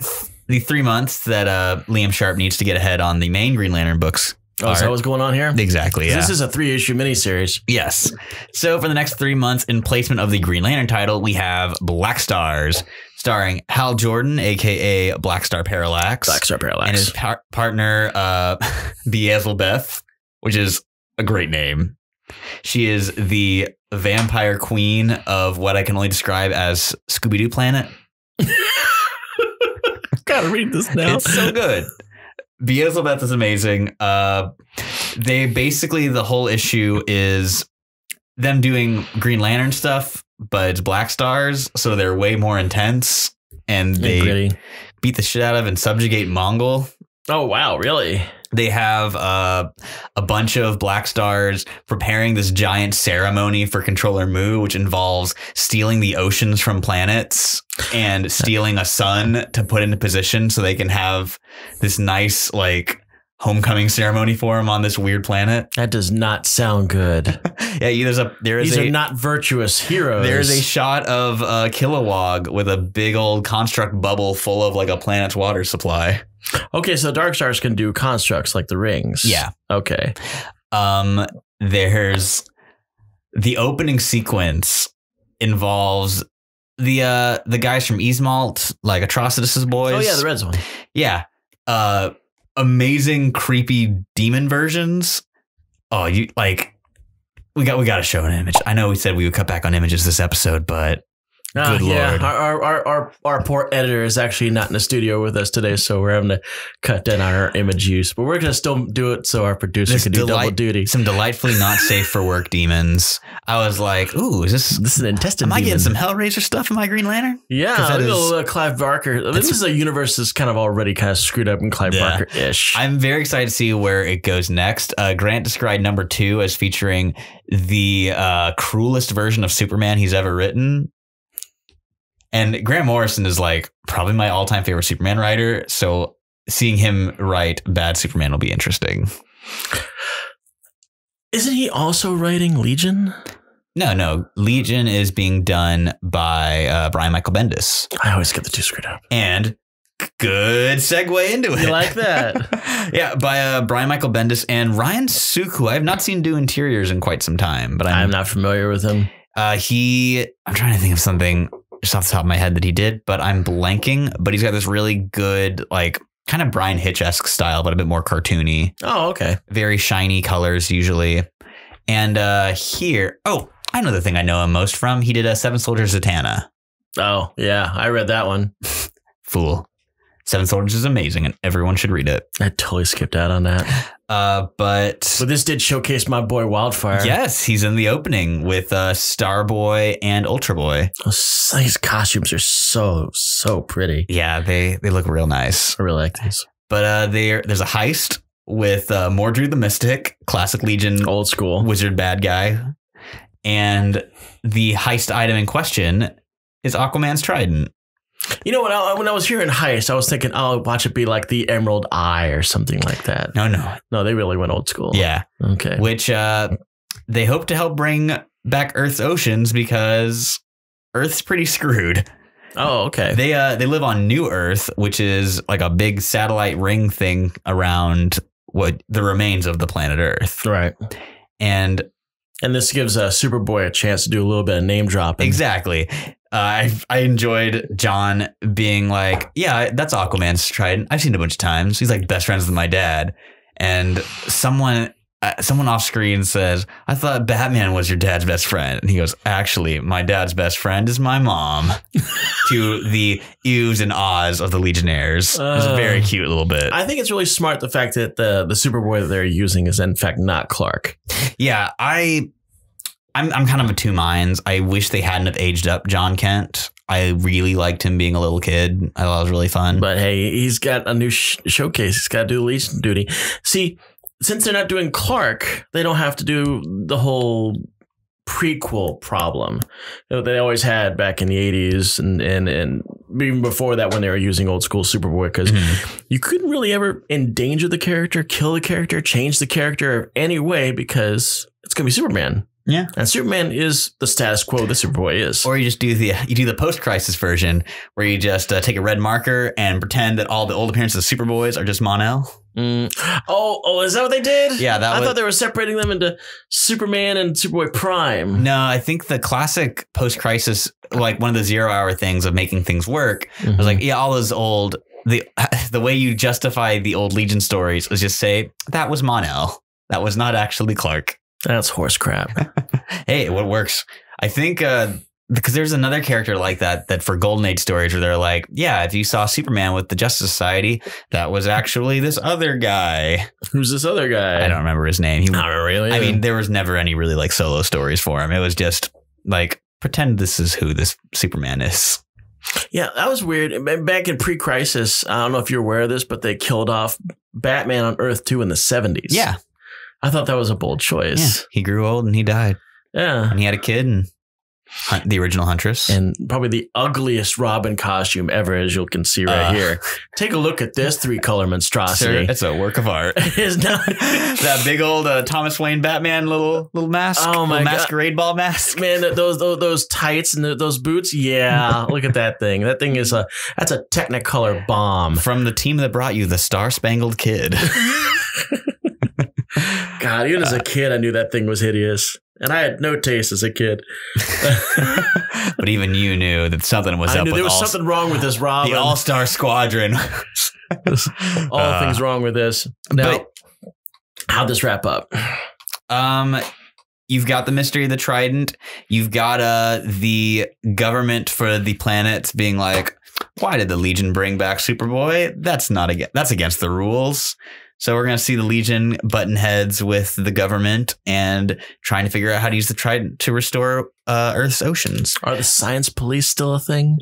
the 3 months that Liam Sharp needs to get ahead on the main Green Lantern books. Oh, is that what's going on here? Exactly. Yeah. This is a 3-issue miniseries. Yes. So for the next 3 months, in placement of the Green Lantern title, we have Blackstars, starring Hal Jordan, aka Blackstar Parallax. Blackstar Parallax. And his partner, Beelzebeth, which is a great name. She is the vampire queen of what I can only describe as Scooby-Doo Planet. Gotta read this now. It's so good. Beelzebeth is amazing. They basically, the whole issue is them doing Green Lantern stuff, but it's Blackstars, so they're way more intense, and they beat the shit out of and subjugate Mongol. Oh, wow, really? They have a bunch of Blackstars preparing this giant ceremony for Controller Mu, which involves stealing the oceans from planets and stealing a sun to put into position so they can have this nice, like, homecoming ceremony for him on this weird planet. That does not sound good. Yeah, these are not virtuous heroes. There's a shot of Kilowog with a big old construct bubble full of like a planet's water supply. Okay, so Darkstars can do constructs like the rings. Yeah. Okay. There's the opening sequence involves the guys from Eastmalt, like Atrocitus' boys. Oh yeah, the Reds one. Yeah. Amazing creepy demon versions. Oh, we got to show an image. I know we said we would cut back on images this episode, but good Lord. Our poor editor is actually not in the studio with us today, so we're having to cut down on our image use. But we're going to still do it so our producer can do double duty. Some delightfully not safe for work demons. I was like, ooh, is this an intestine Am I demon? getting some Hellraiser stuff in my Green Lantern? Yeah, a little Clive Barker. This is a universe that's kind of already kind of screwed up in Clive Barker-ish. I'm very excited to see where it goes next. Grant described number 2 as featuring the cruelest version of Superman he's ever written. And Grant Morrison is like probably my all-time favorite Superman writer. So seeing him write bad Superman will be interesting. Isn't he also writing Legion? No. Legion is being done by Brian Michael Bendis. I always get the two screwed up. And good segue into it. You like that? Yeah, by Brian Michael Bendis and Ryan Sook, who I have not seen do interiors in quite some time. But I'm not familiar with him. I'm trying to think of something just off the top of my head that he did, but I'm blanking. But he's got this really good, like, kind of Brian Hitch-esque style, but a bit more cartoony. Oh, okay. Very shiny colors usually. And I know the thing I know him most from. He did Seven Soldiers of Zatanna. Oh, yeah. I read that one. Fool. Seven Soldiers is amazing and everyone should read it. I totally skipped out on that. But this did showcase my boy Wildfire. Yes, he's in the opening with Starboy and Ultra Boy. His costumes are so pretty. Yeah, they look real nice. I really like these. But there's a heist with Mordred the Mystic, classic Legion, old school wizard bad guy, and the heist item in question is Aquaman's trident. You know what? When I was hearing heist, I was thinking, oh, watch it be like the Emerald Eye or something like that. No, they really went old school. Yeah. Okay. Which they hope to help bring back Earth's oceans because Earth's pretty screwed. Oh, okay. They live on New Earth, which is like a big satellite ring thing around what the remains of the planet Earth. Right. And this gives Superboy a chance to do a little bit of name dropping. Exactly. I enjoyed John being like, yeah, that's Aquaman's trident. I've seen it a bunch of times. He's like best friends with my dad. And someone off screen says, I thought Batman was your dad's best friend. And he goes, actually, my dad's best friend is my mom. To the ews and ahs of the Legionnaires. It's a very cute little bit. I think it's really smart the fact that the Superboy that they're using is in fact not Clark. Yeah, I'm kind of of two minds. I wish they hadn't have aged up John Kent. I really liked him being a little kid. I thought it was really fun. But hey, he's got a new showcase. He's got to do Legion duty. See, since they're not doing Clark, they don't have to do the whole prequel problem that they always had back in the 80s and even before that when they were using old school Superboy, because you couldn't really ever endanger the character, kill the character, change the character any way because it's going to be Superman. Yeah. And Superman is the status quo that Superboy is. Or you just do the post-crisis version where you just take a red marker and pretend that all the old appearances of Superboys are just Mon-El. Oh, is that what they did? Yeah, I thought they were separating them into Superman and Superboy Prime. No, I think the classic post-crisis, like one of the 0 hour things of making things work, was like, yeah, all those old, the way you justify the old Legion stories is just say, that was Mon-El. That was not actually Clark. That's horse crap. Hey, what works? I think because there's another character like that for Golden Age stories where they're like, yeah, if you saw Superman with the Justice Society, that was actually this other guy. Who's this other guy? I don't remember his name. Not really. I mean, there was never any really like solo stories for him. It was just like, pretend this is who this Superman is. Yeah, that was weird. Back in pre-crisis, I don't know if you're aware of this, but they killed off Batman on Earth 2 in the 70s. Yeah. I thought that was a bold choice. Yeah. He grew old and he died. Yeah. And he had a kid and the original Huntress. And probably the ugliest Robin costume ever, as you can see right here. Take a look at this 3-color monstrosity. It's a work of art. It's not that big old Thomas Wayne Batman little mask. Oh my God. Masquerade ball mask. Man, those tights and those boots. Yeah, look at that thing. That thing is that's a Technicolor bomb. From the team that brought you the Star Spangled Kid. God, even as a kid, I knew that thing was hideous. And I had no taste as a kid. But even you knew that something was up with there was something wrong with this Robin. The All-Star Squadron. All things wrong with this. Now, how'd this wrap up? You've got the mystery of the Trident. You've got the government for the planets being like, why did the Legion bring back Superboy? That's against the rules. So we're going to see the Legion button heads with the government and trying to figure out how to use the Trident to restore Earth's oceans. Are the science police still a thing?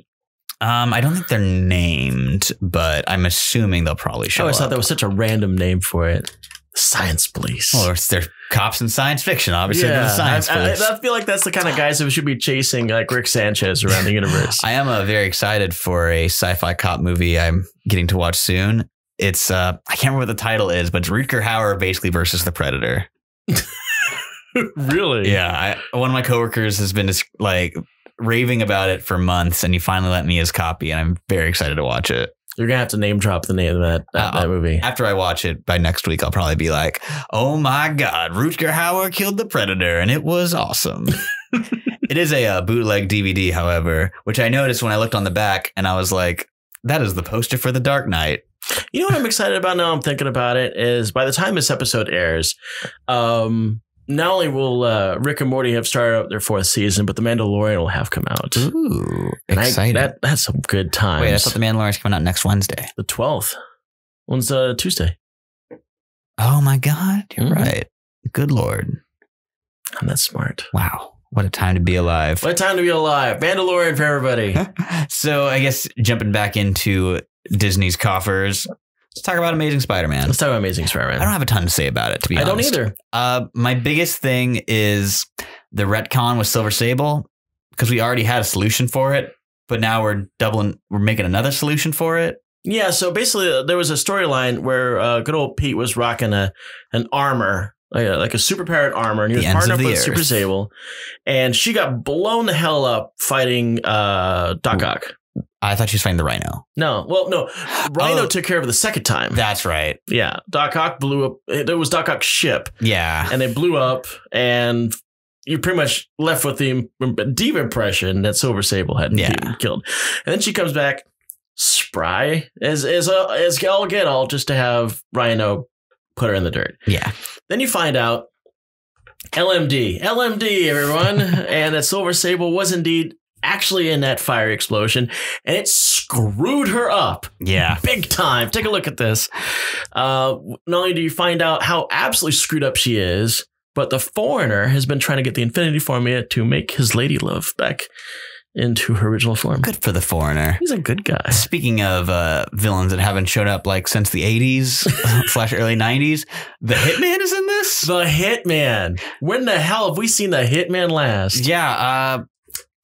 I don't think they're named, but I'm assuming they'll probably show up. I always thought that was such a random name for it. Science police. Well, they're cops in science fiction, obviously. Yeah, the science police. I feel like that's the kind of guys who should be chasing like Rick Sanchez around the universe. I am very excited for a sci-fi cop movie I'm getting to watch soon. It's I can't remember what the title is, but it's Rutger Hauer basically versus the Predator. Really? Yeah. One of my coworkers has been just like raving about it for months, and he finally lent me his copy, and I'm very excited to watch it. You're gonna have to name drop the name of that movie. After I watch it by next week, I'll probably be like, "Oh my God, Rutger Hauer killed the Predator, and it was awesome." It is a bootleg DVD, however, which I noticed when I looked on the back, and I was like, "That is the poster for The Dark Knight." You know what I'm excited about now? I'm thinking about it is by the time this episode airs, not only will Rick and Morty have started out their 4th season, but The Mandalorian will have come out. Ooh, exciting. That's some good times. Wait, I thought The Mandalorian's coming out next Wednesday. The 12th. When's Tuesday? Oh my God, you're right. Good Lord. I'm that smart. Wow. What a time to be alive. What a time to be alive. Mandalorian for everybody. So I guess jumping back into Disney's coffers, let's talk about Amazing Spider-Man. Let's talk about Amazing Spider-Man. I don't have a ton to say about it, to be honest. I don't either. My biggest thing is the retcon with Silver Sable, because we already had a solution for it, but now we're making another solution for it. Yeah, so basically there was a storyline where good old Pete was rocking an armor, like a superpowered armor, and he was partnered up with Super Sable, and she got blown the hell up fighting Doc Ock. I thought she was fighting the Rhino. No. Rhino took care of it the second time. That's right. Yeah. Doc Ock blew up. There was Doc Ock's ship. Yeah. And they blew up, and you're pretty much left with the deep impression that Silver Sable had been killed. And then she comes back spry as all get all, just to have Rhino put her in the dirt. Yeah. Then you find out LMD, everyone, and that Silver Sable was indeed actually in that fire explosion, and it screwed her up. Yeah. Big time. Take a look at this. Not only do you find out how absolutely screwed up she is, but the Foreigner has been trying to get the Infinity Formula to make his lady love back into her original form. Good for the Foreigner. He's a good guy. Speaking of villains that haven't showed up like since the 80s / early 90s, the Hitman is in this? The Hitman. When the hell have we seen the Hitman last? Yeah,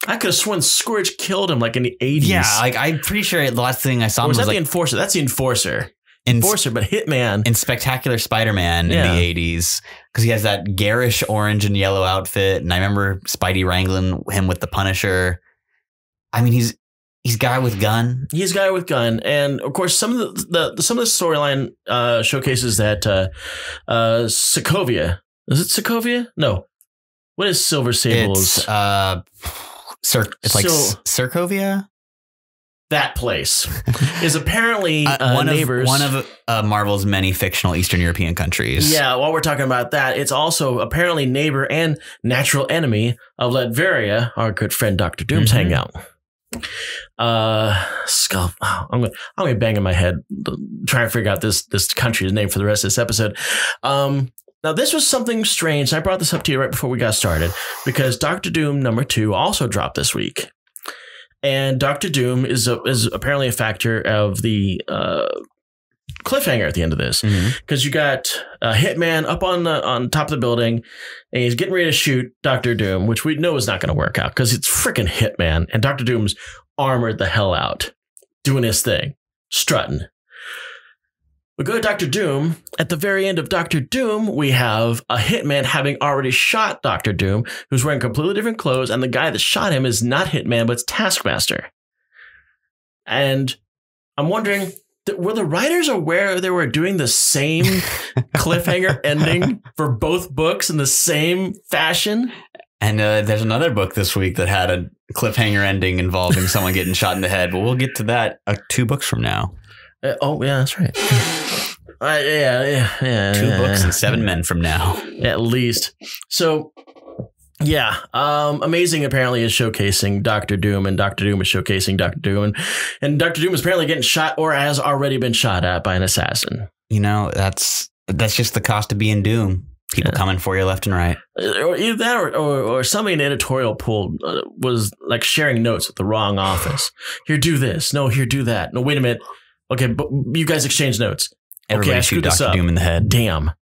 I could have sworn Scourge killed him like in the 80s. Yeah, like I'm pretty sure the last thing I saw was was that like the Enforcer? That's the Enforcer. Enforcer, but Hitman. In Spectacular Spider-Man in the 80s, because he has that garish orange and yellow outfit. And I remember Spidey wrangling him with the Punisher. I mean, he's guy with gun. He's guy with gun. And of course, some of the storyline showcases that Sokovia. Is it Sokovia? No. What is Silver Sable's? It's like Sokovia. That place is apparently one of Marvel's many fictional Eastern European countries. Yeah, while we're talking about that, it's also apparently neighbor and natural enemy of Latveria, our good friend Dr. Doom's hangout. Skull. Oh, I'm gonna bang in my head trying to figure out this country's name for the rest of this episode. Now, this was something strange. I brought this up to you right before we got started because Dr. Doom #2 also dropped this week. And Dr. Doom is apparently a factor of the cliffhanger at the end of this, because you got Hitman up on top of the building, and he's getting ready to shoot Dr. Doom, which we know is not going to work out because it's freaking Hitman, and Dr. Doom's armored the hell out, doing his thing, strutting. We go to Dr. Doom. At the very end of Dr. Doom, we have a Hitman having already shot Dr. Doom, who's wearing completely different clothes, and the guy that shot him is not Hitman, but it's Taskmaster. And I'm wondering, were the writers aware they were doing the same cliffhanger ending for both books in the same fashion? And there's another book this week that had a cliffhanger ending involving someone getting shot in the head, but we'll get to that 2 books from now. Oh, yeah, that's right. Yeah. 2 books and 7 men from now. At least. So, yeah. Amazing apparently is showcasing Dr. Doom, and Dr. Doom is showcasing Dr. Doom. And Dr. Doom is apparently getting shot or has already been shot at by an assassin. You know, that's just the cost of being Doom. People coming for you left and right. Or either that or somebody in the editorial pool was like sharing notes with the wrong office. Here, do this. No, here, do that. No, wait a minute. Okay, but you guys exchange notes. Everybody shoot Dr. Doom in the head. Damn.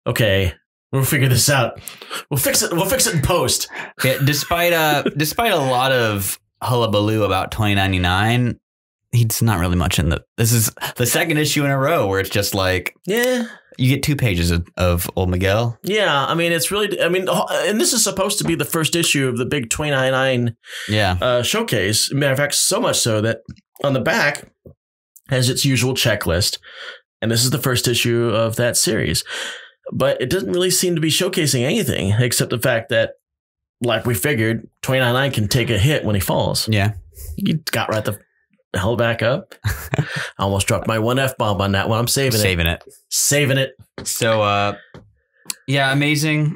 Okay, we'll figure this out. We'll fix it. We'll fix it in post. Yeah, despite a lot of hullabaloo about 2099, he's not really much in the. This is the second issue in a row where it's just like, yeah, you get 2 pages of old Miguel. Yeah, I mean it's really. I mean, and this is supposed to be the first issue of the big 2099 showcase. Matter of fact, so much so that on the back has its usual checklist. And this is the first issue of that series. But it doesn't really seem to be showcasing anything except the fact that, like we figured, 299 can take a hit when he falls. Yeah. You got right the hell back up. I almost dropped my 1 F-bomb on that one. I'm saving it. Saving it. So, yeah, amazing.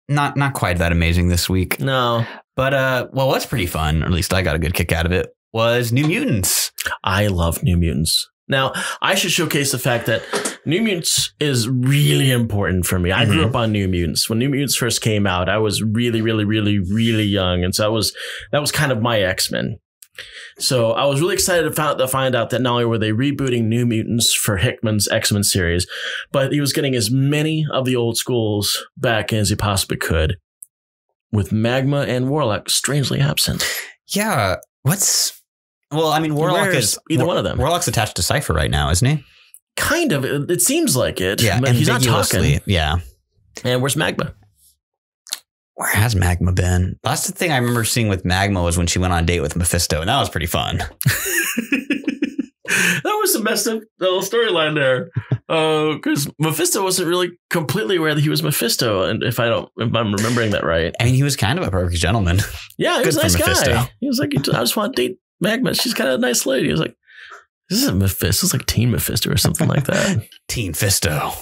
Not quite that amazing this week. No. But, well, what's pretty fun, or at least I got a good kick out of it, was New Mutants. I love New Mutants. Now, I should showcase the fact that New Mutants is really important for me. I grew up on New Mutants. When New Mutants first came out, I was really, really, really, really young. And so that was kind of my X-Men. So I was really excited to find out that not only were they rebooting New Mutants for Hickman's X-Men series, but he was getting as many of the old schools back as he possibly could, with Magma and Warlock strangely absent. Yeah. Well, I mean, Warlock is either one of them. Warlock's attached to Cypher right now, isn't he? Kind of. It seems like it. Yeah, but he's not talking. Yeah. And where's Magma? Where has Magma been? That's the thing I remember seeing with Magma was when she went on a date with Mephisto, and that was pretty fun. That was a messed up little storyline there. Because Mephisto wasn't really completely aware that he was Mephisto, and if I'm remembering that right. I mean, he was kind of a perfect gentleman. Yeah, he was a nice guy. He was like, I just want to date Magma. She's kind of a nice lady. He was like, this isn't Mephisto. It's like Teen Mephisto or something like that. Teen Fisto.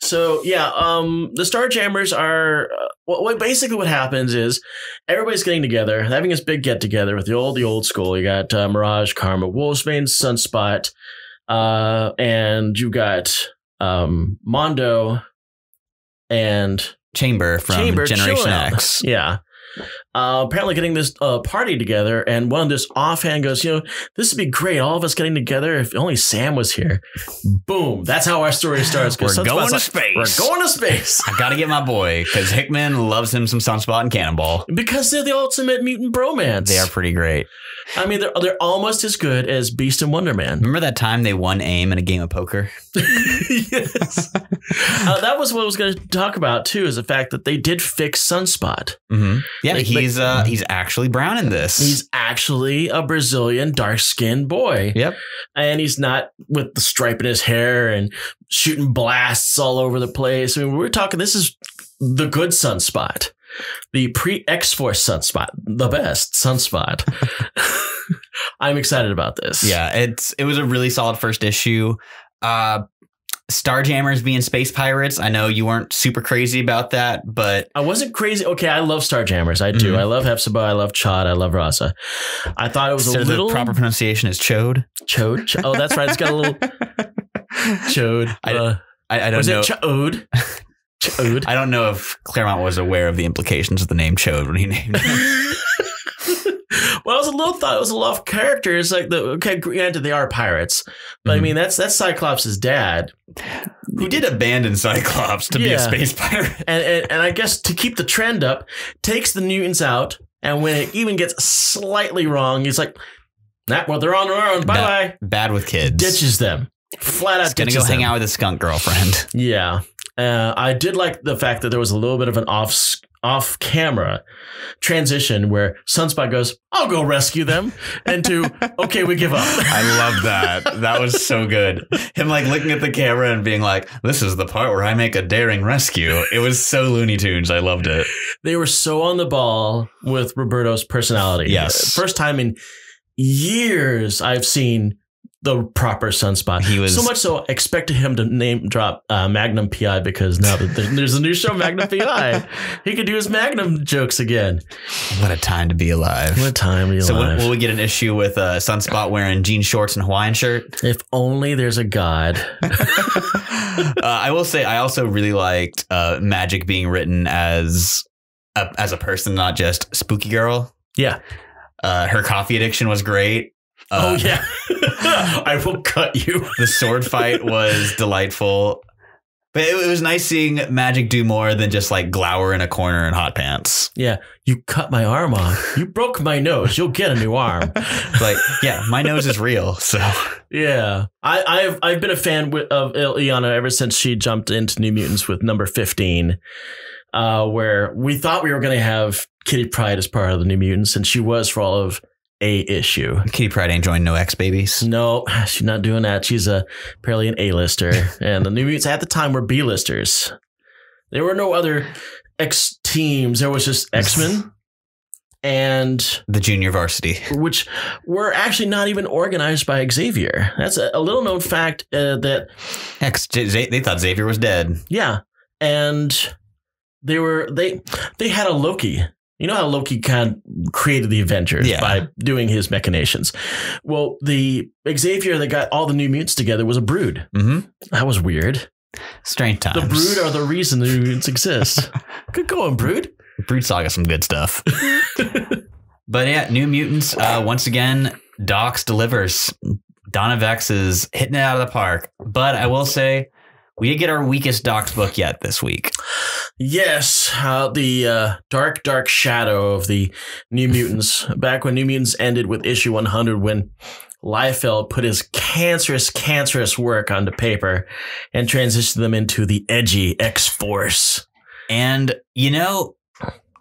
So, yeah, the Starjammers are basically what happens is everybody's getting together, having this big get together with the old school. You got Mirage, Karma, Wolfsbane, Sunspot, and you got Mondo and Chamber from Generation X. Yeah. apparently getting this party together, and one of this offhand goes, this would be great, all of us getting together if only Sam was here. Boom. That's how our story starts. We're going to space. We're going to space. I gotta get my boy, because Hickman loves him some Sunspot and Cannonball. Because they're the ultimate mutant bromance. They are pretty great. I mean, they're almost as good as Beast and Wonder Man. Remember that time they won AIM in a game of poker? Yes. That was what I was going to talk about, too, is the fact that they did fix Sunspot. Mm-hmm. Yeah, he's actually brown in this. He's actually a Brazilian dark-skinned boy. Yep. And he's not with the stripe in his hair and shooting blasts all over the place. I mean, we're talking, this is the good Sunspot. The pre-XForce Sunspot. The best Sunspot. I'm excited about this. Yeah, it was a really solid first issue. Starjammers being space pirates. I know you weren't super crazy about that, but I wasn't crazy. Okay, I love Starjammers. I do. Mm-hmm. I love Hepzibah. I love Chod. I love Rasa. I thought it was a little. The proper pronunciation is Chode. Chode. Oh, that's right. It's got a little Chode. I don't know. Was it Chode? Chode. I don't know if Claremont was aware of the implications of the name Chode when he named it. Well, I thought it was a lot of characters. Like granted, they are pirates, but I mean that's Cyclops' dad, who did abandon Cyclops to be a space pirate, and I guess to keep the trend up, takes the mutants out, and when it even gets slightly wrong, he's like, well, they're on their own. Bye bye. Bad with kids. Ditches them flat out. He's gonna go hang out with his skunk girlfriend. Yeah, I did like the fact that there was a little bit of an off-camera transition where Sunspot goes, I'll go rescue them, and to, okay, we give up. I love that. That was so good. Him like looking at the camera and being like, this is the part where I make a daring rescue. It was so Looney Tunes. I loved it. They were so on the ball with Roberto's personality. Yes. First time in years I've seen the proper Sunspot. He was so much so expected him to name drop Magnum PI, because now that there's a new show, Magnum PI, he could do his Magnum jokes again. What a time to be alive! What a time to be alive! So will we get an issue with Sunspot wearing jean shorts and Hawaiian shirt? If only there's a god. I will say I also really liked Magic being written as a person, not just spooky girl. Yeah, her coffee addiction was great. Oh yeah. I will cut you. The sword fight was delightful, but it was nice seeing Magic do more than just like glower in a corner in hot pants. Yeah, you cut my arm off. You broke my nose. You'll get a new arm. Like, yeah, my nose is real. So yeah, I've been a fan of Illyana ever since she jumped into New Mutants with number 15, where we thought we were going to have Kitty Pryde as part of the New Mutants, and she was for all of a issue. Kitty Pryde ain't joining no X-Babies. No, she's not doing that. She's apparently an A-lister. And the New Mutants at the time were B-listers. There were no other X teams. There was just X-Men and the junior varsity, which were actually not even organized by Xavier. That's a little known fact that they thought Xavier was dead. Yeah. And they had a Loki. You know how Loki kind of created the Avengers by doing his machinations. Well, the Xavier that got all the New Mutants together was a Brood. Mm-hmm. That was weird. Strange times. The Brood are the reason the New Mutants exist. Good going, Brood. Brood Saga, some good stuff. But yeah, New Mutants, once again, Docs delivers. Donna Vex is hitting it out of the park. But I will say, we did get our weakest Docs book yet this week. Yes, the dark shadow of the New Mutants. Back when New Mutants ended with issue 100, when Liefeld put his cancerous work onto paper and transitioned them into the edgy X-Force. And, you know,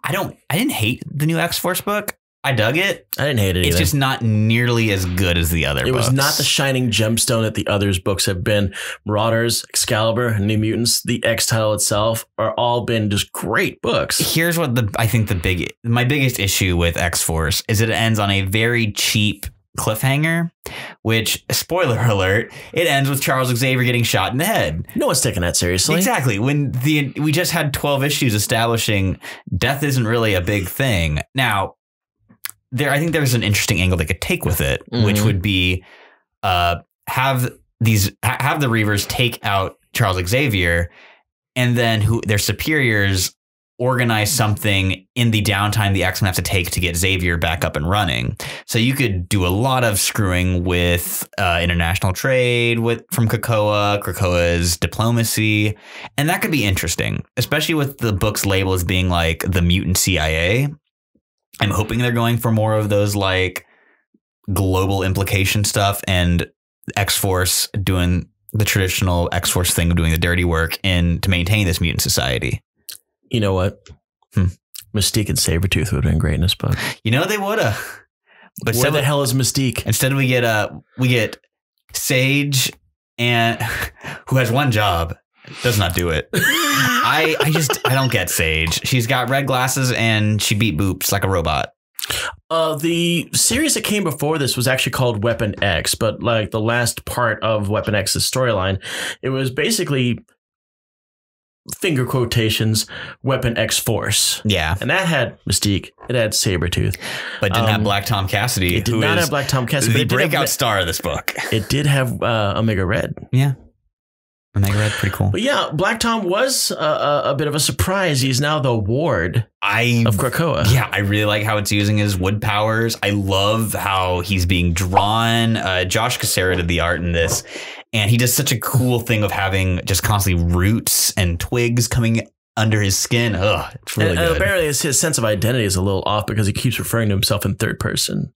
I didn't hate the new X-Force book. I dug it. I didn't hate it either. It's just not nearly as good as the other books. It was not the shining gemstone that the others books have been. Marauders, Excalibur, New Mutants, the X title itself are all been just great books. Here's what I think my biggest issue with X-Force is that it ends on a very cheap cliffhanger, which, spoiler alert, it ends with Charles Xavier getting shot in the head. No one's taking that seriously. Exactly. When we just had 12 issues establishing death isn't really a big thing. Now, I think there's an interesting angle they could take with it, which would be have the Reavers take out Charles Xavier, and then their superiors organize something in the downtime the X-Men have to take to get Xavier back up and running. So you could do a lot of screwing with international trade from Krakoa's diplomacy. And that could be interesting, especially with the book's label as being like the mutant CIA. I'm hoping they're going for more of those like global implication stuff and X-Force doing the traditional X-Force thing of doing the dirty work to maintain this mutant society. You know what? Mystique and Sabretooth would have been great in this book. You know, they would have. But where the hell is Mystique? Instead we get Sage, and who has one job, does not do it. I don't get Sage. She's got red glasses and she beat boops like a robot. The series that came before this was actually called Weapon X, but like the last part of Weapon X's storyline, it was basically finger quotations Weapon XForce. Yeah. And that had Mystique. It had Sabretooth. But didn't have Black Tom Cassidy. It did not have Black Tom Cassidy. The breakout star of this book. It did have Omega Red. Yeah. Omega Red, pretty cool. But yeah, Black Tom was a bit of a surprise. He's now the ward of Krakoa. Yeah, I really like how it's using his wood powers. I love how he's being drawn. Josh Cassara did the art in this. And he does such a cool thing of having just constantly roots and twigs coming under his skin. Ugh, it's really good. Apparently his sense of identity is a little off because he keeps referring to himself in third person.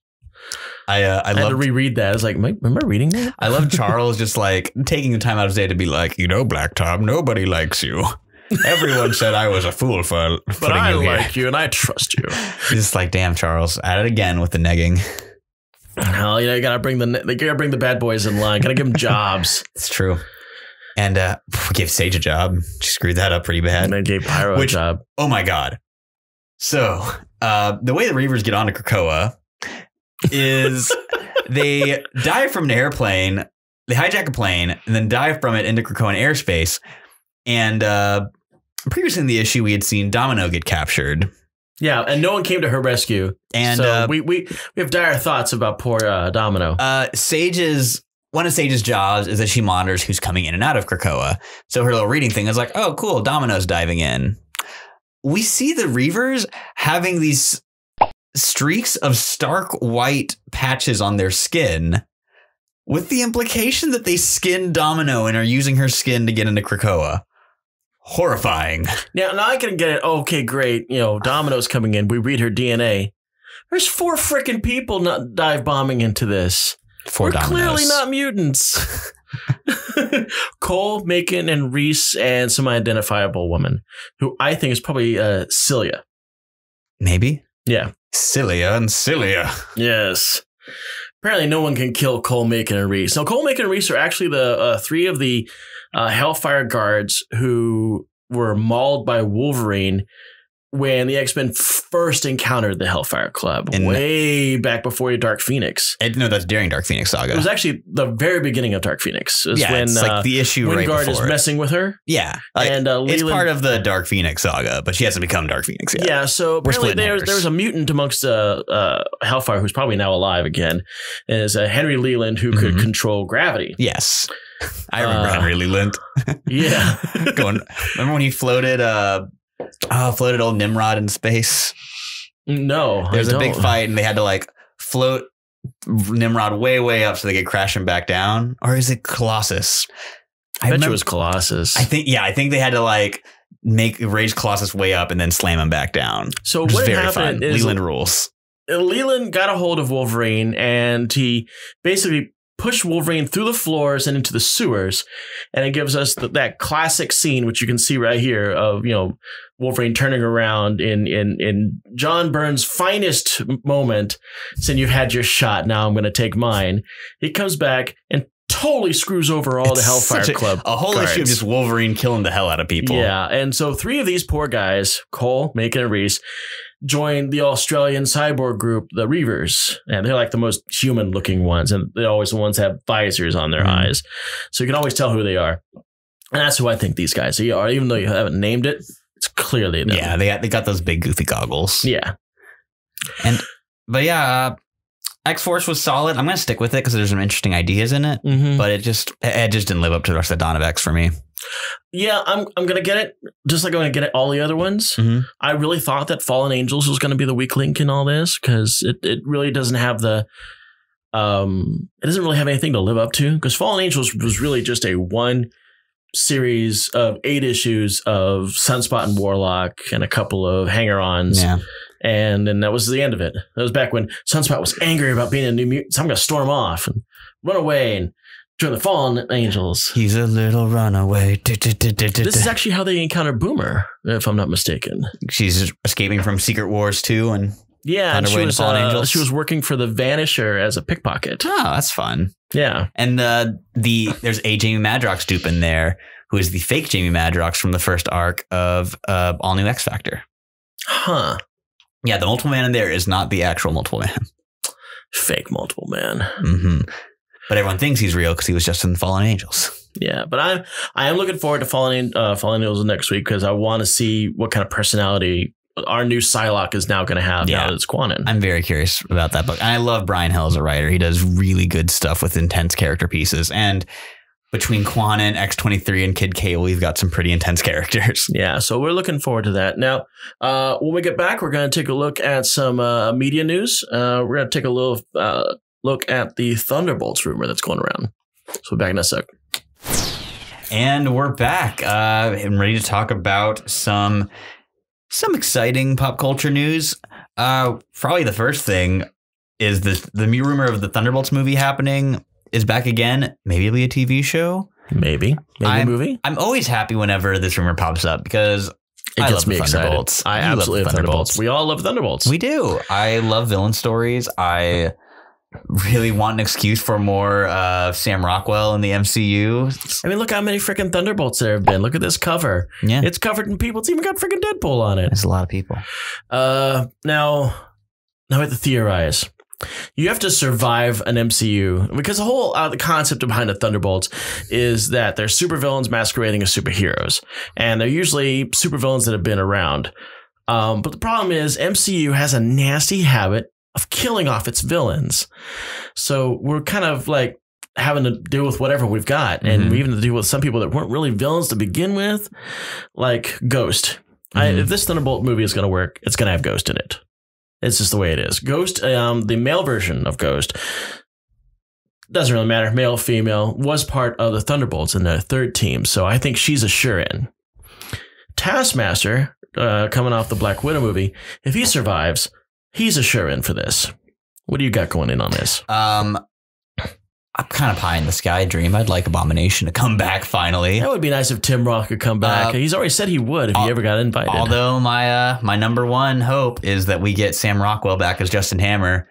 I had to reread that. I was like, am I reading that? I love Charles just like taking the time out of his day to be like, you know, Black Tom, nobody likes you. Everyone said I was a fool for but I like you and I trust you. He's just like, damn, Charles, at it again with the negging. Hell, you gotta bring the bad boys in line. Gotta give them jobs. It's true. And we gave Sage a job. She screwed that up pretty bad. And then gave Pyro a job. Oh my god. So the way the Reavers get onto Krakoa is they dive from an airplane. They hijack a plane and then dive from it into Krakoan airspace. And previously in the issue, we had seen Domino get captured. Yeah, and no one came to her rescue. And so we have dire thoughts about poor Domino. One of Sage's jobs is that she monitors who's coming in and out of Krakoa. So her little reading thing is like, oh, cool, Domino's diving in. We see the Reavers having these streaks of stark white patches on their skin, with the implication that they skinned Domino and are using her skin to get into Krakoa. Horrifying. Now I can get it. Okay, great. You know, Domino's coming in. We read her DNA. There's 4 freaking people not dive bombing into this. 4 We're Dominoes. Clearly not mutants. Cole, Macon, and Reese, and some identifiable woman who I think is probably Cilia. Maybe. Yeah. Cilia and Cilia. Yes. Apparently no one can kill Cole, Macon, and Reese. Now, Cole, Macon, and Reese are actually the 3 of the Hellfire guards who were mauled by Wolverine when the X-Men first encountered the Hellfire Club, way back before Dark Phoenix. No, that's during Dark Phoenix Saga. It was actually the very beginning of Dark Phoenix. It was when it's like the issue right before. Wingard is messing with her. Yeah, and it's part of the Dark Phoenix Saga, but she hasn't become Dark Phoenix yet. Yeah, so apparently there was a mutant amongst Hellfire who's probably now alive again, and is Henry Leland who could control gravity. Yes. I remember Henry Leland. Yeah. Remember when he floated old Nimrod in space? No, there's a big fight and they had to like float Nimrod way, way up so they could crash him back down. Or is it Colossus? I bet it was Colossus. I think they had to like raise Colossus way up and then slam him back down. So what happened is Leland rules. Leland got a hold of Wolverine and he basically pushed Wolverine through the floors and into the sewers, and it gives us that classic scene, which you can see right here, of Wolverine turning around in John Byrne's finest moment, saying, "You've had your shot. Now I'm going to take mine." He comes back and totally screws over all the Hellfire Club. A whole issue of just Wolverine killing the hell out of people. Yeah, and so 3 of these poor guys, Cole, Macon, and Reese, joined the Australian cyborg group, the Reavers, and they're like the most human-looking ones, and they're always the ones that have visors on their eyes, so you can always tell who they are. And that's who I think these guys are, even though you haven't named it. It's clearly them. Yeah, they got those big goofy goggles. Yeah, but yeah, XForce was solid. I'm going to stick with it because there's some interesting ideas in it, but it just didn't live up to the rest of Dawn of X for me. Yeah, I'm going to get it just like I'm going to get all the other ones. I really thought that Fallen Angels was going to be the weak link in all this because it really doesn't have the it doesn't really have anything to live up to, because Fallen Angels was really just a one series of 8 issues of Sunspot and Warlock and a couple of hanger-ons. Yeah. And then that was the end of it. That was back when Sunspot was angry about being a new mutant. So I'm going to storm off and run away and join the Fallen Angels. He's a little runaway. This is actually how they encounter Boomer, if I'm not mistaken. She's escaping from Secret Wars 2 and and she was working for the Vanisher as a pickpocket. Oh, that's fun. Yeah. And there's a Jamie Madrox dupe in there who is the fake Jamie Madrox from the first arc of All New X Factor. Huh. Yeah, the Multiple Man in there is not the actual Multiple Man. Fake Multiple Man. But everyone thinks he's real because he was just in Fallen Angels. Yeah, but I am looking forward to Fallen Angels next week because I want to see what kind of personality our new Psylocke is now going to have now that it's Quanon. I'm very curious about that book. And I love Brian Hill as a writer. He does really good stuff with intense character pieces. And between Quanon, X-23, and Kid K, we've got some pretty intense characters. Yeah, so we're looking forward to that. Now, when we get back, we're going to take a look at some media news. We're going to take a little look at the Thunderbolts rumor that's going around. So back in a sec. And we're back. I'm ready to talk about some exciting pop culture news. Probably the first thing is the rumor of the Thunderbolts movie happening is back again. Maybe it'll be a TV show. Maybe a movie. I'm always happy whenever this rumor pops up because I love the Thunderbolts. I absolutely love Thunderbolts. We all love Thunderbolts. We do. I love villain stories. I really want an excuse for more Sam Rockwell in the MCU. I mean, look how many freaking Thunderbolts there have been. Look at this cover. Yeah. It's covered in people. It's even got freaking Deadpool on it. There's a lot of people. Now we have to theorize. You have to survive an MCU because the whole the concept behind the Thunderbolts is that they're supervillains masquerading as superheroes, and they're usually supervillains that have been around. But the problem is MCU has a nasty habit of killing off its villains. So we're kind of like having to deal with whatever we've got. And we even have to deal with some people that weren't really villains to begin with, like Ghost. If this Thunderbolt movie is going to work, it's going to have Ghost in it. It's just the way it is. Ghost, the male version of Ghost, doesn't really matter, male, female, was part of the Thunderbolts in their third team. So I think she's a sure-in. Taskmaster, coming off the Black Widow movie, if he survives, he's a sure-in for this. What do you got going in on this? I'm kind of pie in the sky dream. I'd like Abomination to come back finally. That would be nice if Tim Roth could come back. He's already said he would if he ever got invited. Although my number one hope is that we get Sam Rockwell back as Justin Hammer.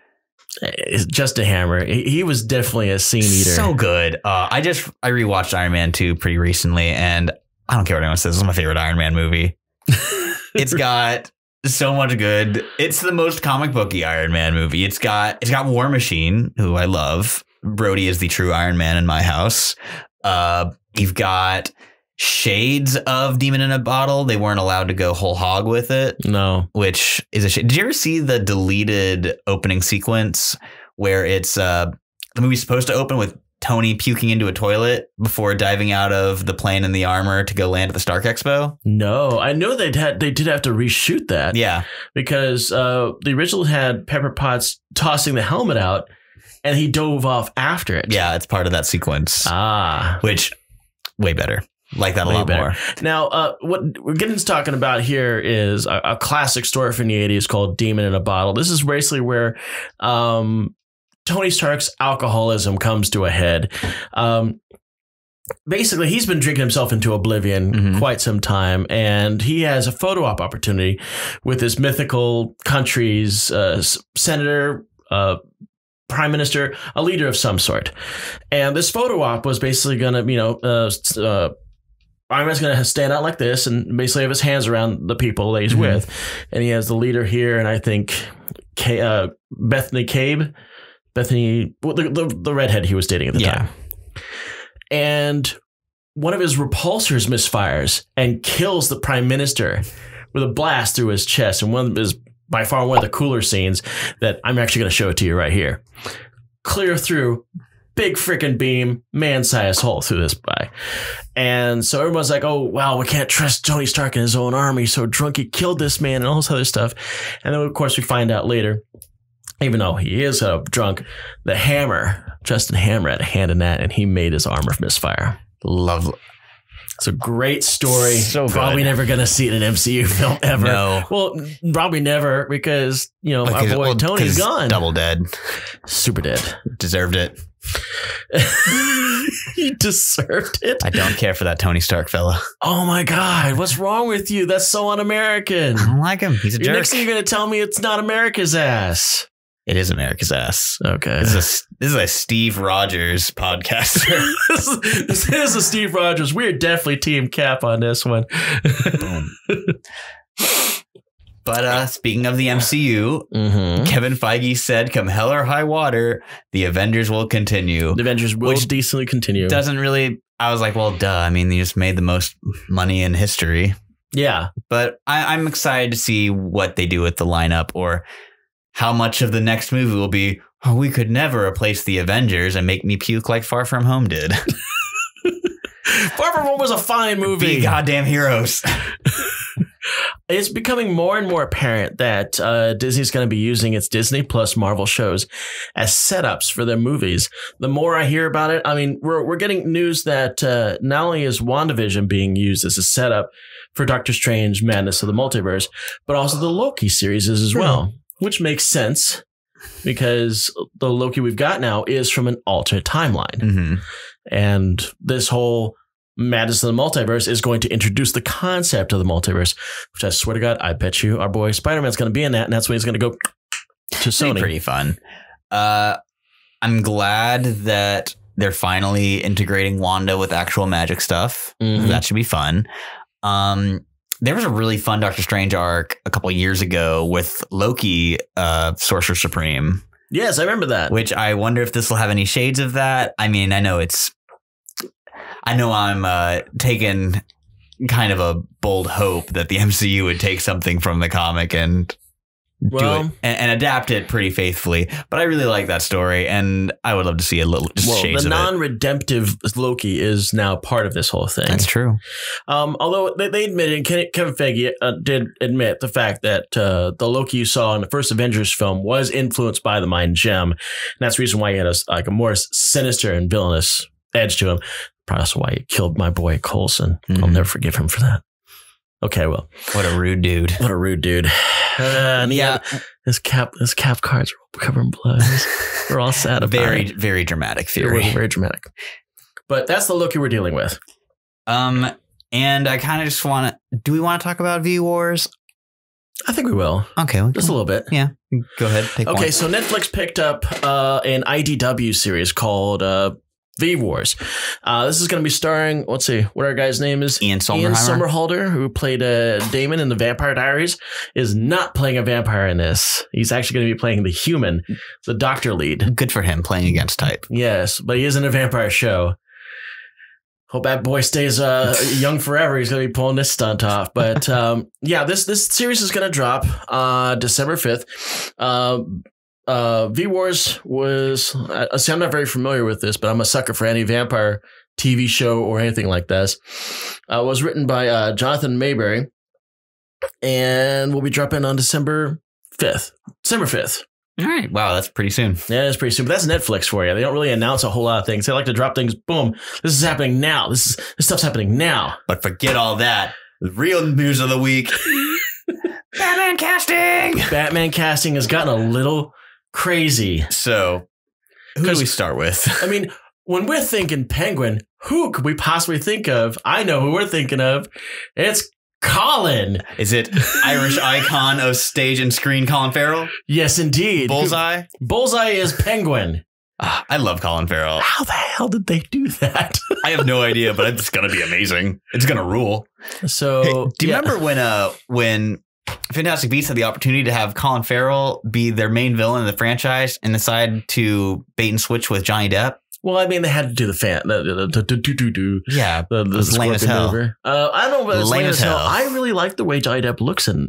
Justin Hammer. He was definitely a scene eater. So good. I rewatched Iron Man 2 pretty recently, and I don't care what anyone says. This is my favorite Iron Man movie. It's got so much good. It's the most comic booky Iron Man movie. It's got War Machine, who I love. Brody is the true Iron Man in my house. You've got shades of Demon in a Bottle. They weren't allowed to go whole hog with it. No. Which is a shame. Did you ever see the deleted opening sequence where it's the movie's supposed to open with Tony puking into a toilet before diving out of the plane in the armor to go land at the Stark Expo? No, I know they did have to reshoot that. Yeah. Because the original had Pepper Potts tossing the helmet out and he dove off after it. Yeah, it's part of that sequence. Which, way better. Like that a lot more. Now, what we're getting talking about here is a classic story from the 80s called Demon in a Bottle. This is basically where Tony Stark's alcoholism comes to a head. Basically, he's been drinking himself into oblivion quite some time, and he has a photo op opportunity with this mythical country's senator, prime minister, a leader of some sort. And this photo op was basically going to, Iron Man's going to stand out like this and basically have his hands around the people that he's with. And he has the leader here, and I think Bethany Cabe. Bethany, the redhead he was dating at the time. And one of his repulsors misfires and kills the prime minister with a blast through his chest. And one of his by far one of the cooler scenes that I'm actually going to show it to you right here. Clear through, big freaking beam, man-sized hole through this guy. And so everyone's like, oh, wow, we can't trust Tony Stark and his own army. So drunk, he killed this man and all this other stuff. And then, of course, we find out later, even though he is drunk, the Hammer, Justin Hammer, had a hand in that, and he made his armor misfire. Lovely. It's a great story. So probably good. never going to see it in an MCU film ever. No. Well, probably never because, our boy Tony's gone. Double dead. Super dead. Deserved it. He deserved it. I don't care for that Tony Stark fella. Oh my God. What's wrong with you? That's so un-American. I don't like him. He's a jerk. Next thing you're going to tell me it's not America's ass. It is America's ass. Okay. This is a Steve Rogers podcaster. This is a Steve Rogers. We're definitely Team Cap on this one. Boom. But speaking of the MCU, Kevin Feige said, come hell or high water, the Avengers will continue. The Avengers will decently continue. Doesn't really... I was like, well, duh. I mean, they just made the most money in history. Yeah. But I'm excited to see what they do with the lineup, or how much of the next movie will be, oh, we could never replace the Avengers and make me puke like Far From Home did. Far From Home was a fine movie. Be goddamn heroes. It's becoming more and more apparent that Disney's going to be using its Disney Plus Marvel shows as setups for their movies. The more I hear about it, I mean, we're getting news that not only is WandaVision being used as a setup for Doctor Strange Madness of the Multiverse, but also the Loki series is as well. Which makes sense because the Loki we've got now is from an alternate timeline. And this whole Madness of the Multiverse is going to introduce the concept of the multiverse, which I swear to God, I bet you our boy SpiderMan's going to be in that. And that's when he's going to go to Sony. Pretty fun. I'm glad that they're finally integrating Wanda with actual magic stuff. That should be fun. There was a really fun Doctor Strange arc a couple of years ago with Loki, Sorcerer Supreme. Yes, I remember that. Which I wonder if this will have any shades of that. I mean, I know I'm taking kind of a bold hope that the MCU would take something from the comic and do it and adapt it pretty faithfully. But I really like that story, and I would love to see a little shades the of non-redemptive Loki is now part of this whole thing. That's true. Although they admitted, Kevin Feige did admit the fact that the Loki you saw in the first Avengers film was influenced by the Mind Gem. And that's the reason why he had a more sinister and villainous edge to him. Probably also why he killed my boy Coulson. I'll never forgive him for that. Okay, well. What a rude dude. What a rude dude. And yeah, his cap cards are covered in blood. We're all sad about it. Very dramatic theory. Very dramatic. But that's the Loki we're dealing with. And I kind of just want to... Do we want to talk about V-Wars? I think we will. Okay. Just a little bit. Yeah. Go ahead. Take one. So Netflix picked up an IDW series called... V-Wars. This is going to be starring, let's see, what our guy's name is. Ian Somerhalder, who played Damon in the Vampire Diaries, is not playing a vampire in this. He's actually going to be playing the human, the doctor lead. Good for him, playing against type. Yes, but he is in a vampire show. Hope that boy stays young forever. He's going to be pulling this stunt off. But yeah, this series is going to drop December 5th. V-Wars was, I'm not very familiar with this, but I'm a sucker for any vampire TV show or anything like this. Was written by Jonathan Mayberry and will be dropping on December 5th. All right. Wow, that's pretty soon. Yeah, that's pretty soon. But that's Netflix for you. They don't really announce a whole lot of things. They like to drop things. Boom. This is happening now. This stuff's happening now. But forget all that. The real news of the week. Batman casting. Batman casting has gotten a little crazy. So who do we start with? I mean, when we're thinking Penguin, who could we possibly think of? I know who we're thinking of. It's Colin. Is it Irish icon of stage and screen Colin Farrell? Yes, indeed. Bullseye? Bullseye is Penguin. I love Colin Farrell. How the hell did they do that? I have no idea, but it's going to be amazing. It's going to rule. So, hey, do you remember when Fantastic Beasts had the opportunity to have Colin Farrell be their main villain in the franchise and decide to bait and switch with Johnny Depp? Well, I mean, they had to do the fan. Yeah, the lame as hell. maneuver. I don't know, but it's Lame as hell. I really like the way Johnny Depp looks in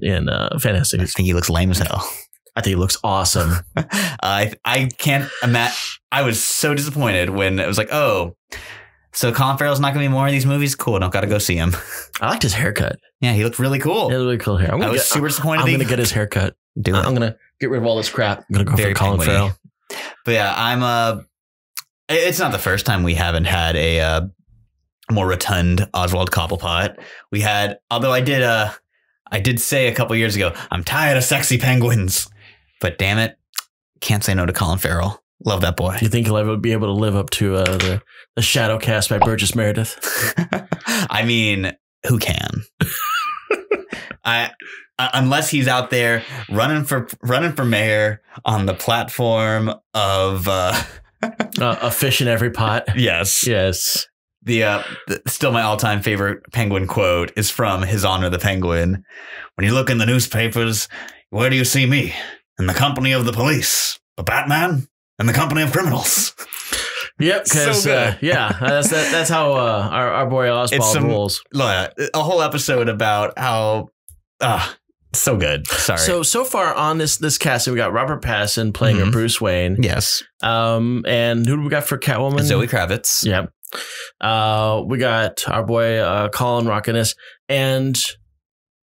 Fantastic. I think he looks lame as hell. I think he looks awesome. I can't imagine. I was so disappointed when it was like, oh, so Colin Farrell's not going to be more in these movies? Cool, don't got to go see him. I liked his haircut. Yeah, he looked really cool. He had really cool hair. I was super disappointed. I'm going to get his haircut. Do it. I'm going to get rid of all this crap. I'm going to go Very for Colin penguin-y. Farrell. But yeah, it's not the first time we haven't had a more rotund Oswald Cobblepot. We had, although I did say a couple years ago, I'm tired of sexy penguins. But damn it, can't say no to Colin Farrell. Love that boy. Do you think he'll ever be able to live up to the shadow cast by Burgess Meredith? I mean, who can? Unless he's out there running for mayor on the platform of A fish in every pot. Yes. The still my all-time favorite penguin quote is from His Honor the Penguin. When you look in the newspapers, where do you see me? In the company of the police, the Batman, and the company of criminals. Yep, because so that's how our boy Oswald rolls. A whole episode about how so good. Sorry. So far on this casting, we got Robert Pattinson playing Bruce Wayne. Yes. And who do we got for Catwoman? Zoe Kravitz. Yep. We got our boy Colin rocking this, and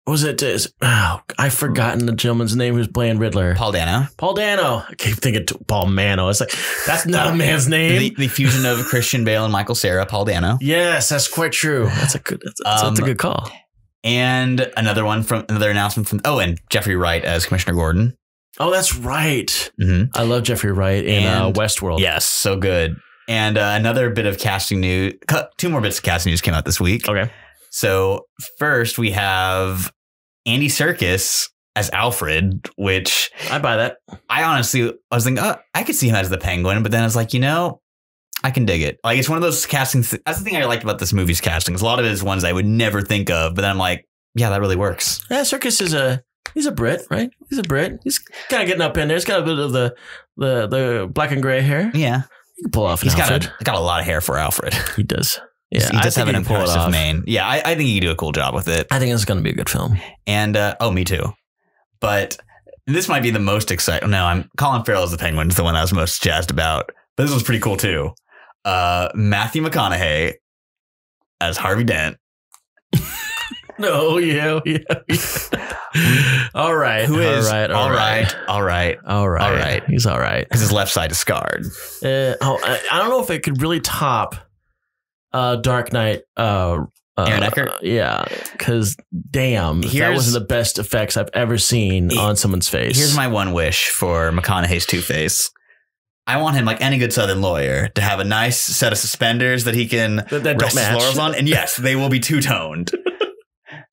what was it? I've forgotten the gentleman's name who's playing Riddler. Paul Dano. I keep thinking Paul Mano. It's like, that's not a man's name. The fusion of Christian Bale and Michael Cera, Paul Dano. Yes, that's quite true. That's a good call. And another announcement from and Jeffrey Wright as Commissioner Gordon. Oh, that's right. Mm-hmm. I love Jeffrey Wright in Westworld. Yes, so good. And another bit of casting news. 2 more bits of casting news came out this week. Okay. So first we have Andy Serkis as Alfred, which I buy that. I was thinking, I could see him as the Penguin, but then I was like, I can dig it. Like, it's one of those castings. That's the thing I liked about this movie's castings. A lot of it is ones I would never think of, but then I'm like, yeah, that really works. Yeah, Serkis he's a Brit, right? He's a Brit. He's kind of getting up in there. He's got a bit of the black and gray hair. Yeah. You can pull off He's got a lot of hair for Alfred. He does. Yeah, he does have an impressive mane. Yeah, I think he can do a cool job with it. I think it's going to be a good film. And, me too. But this might be the most exciting. No, Colin Farrell as the Penguin is the one I was most jazzed about. But this was pretty cool too. Matthew McConaughey as Harvey Dent. No, yeah. All right. All right. He's all right. Because his left side is scarred. I don't know if it could really top Dark Knight. Aaron Eckhart? Yeah, because damn, that wasn't the best effects I've ever seen on someone's face. Here's my one wish for McConaughey's Two-Face. I want him, like any good Southern lawyer, to have a nice set of suspenders that he can rest his laurels on. And yes, they will be two-toned.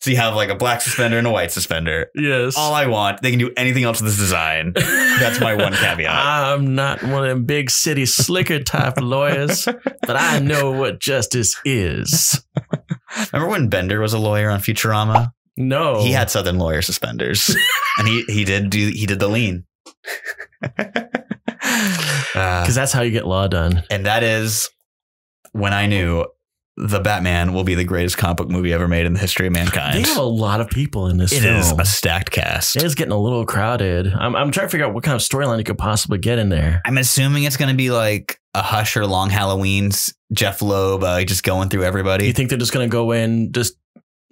So you have like a black suspender and a white suspender. Yes. All I want. They can do anything else with this design. That's my one caveat. I'm not one of them big city slicker type lawyers, but I know what justice is. Remember when Bender was a lawyer on Futurama? No. He had Southern lawyer suspenders. And he did the lean. Because that's how you get law done. And that is when I knew the Batman will be the greatest comic book movie ever made in the history of mankind. They have a lot of people in this film. It is a stacked cast. It is getting a little crowded. I'm trying to figure out what kind of storyline you could possibly get in there. I'm assuming it's going to be like a Hush or Long Halloween's Jeff Loeb just going through everybody. You think they're just going to go in just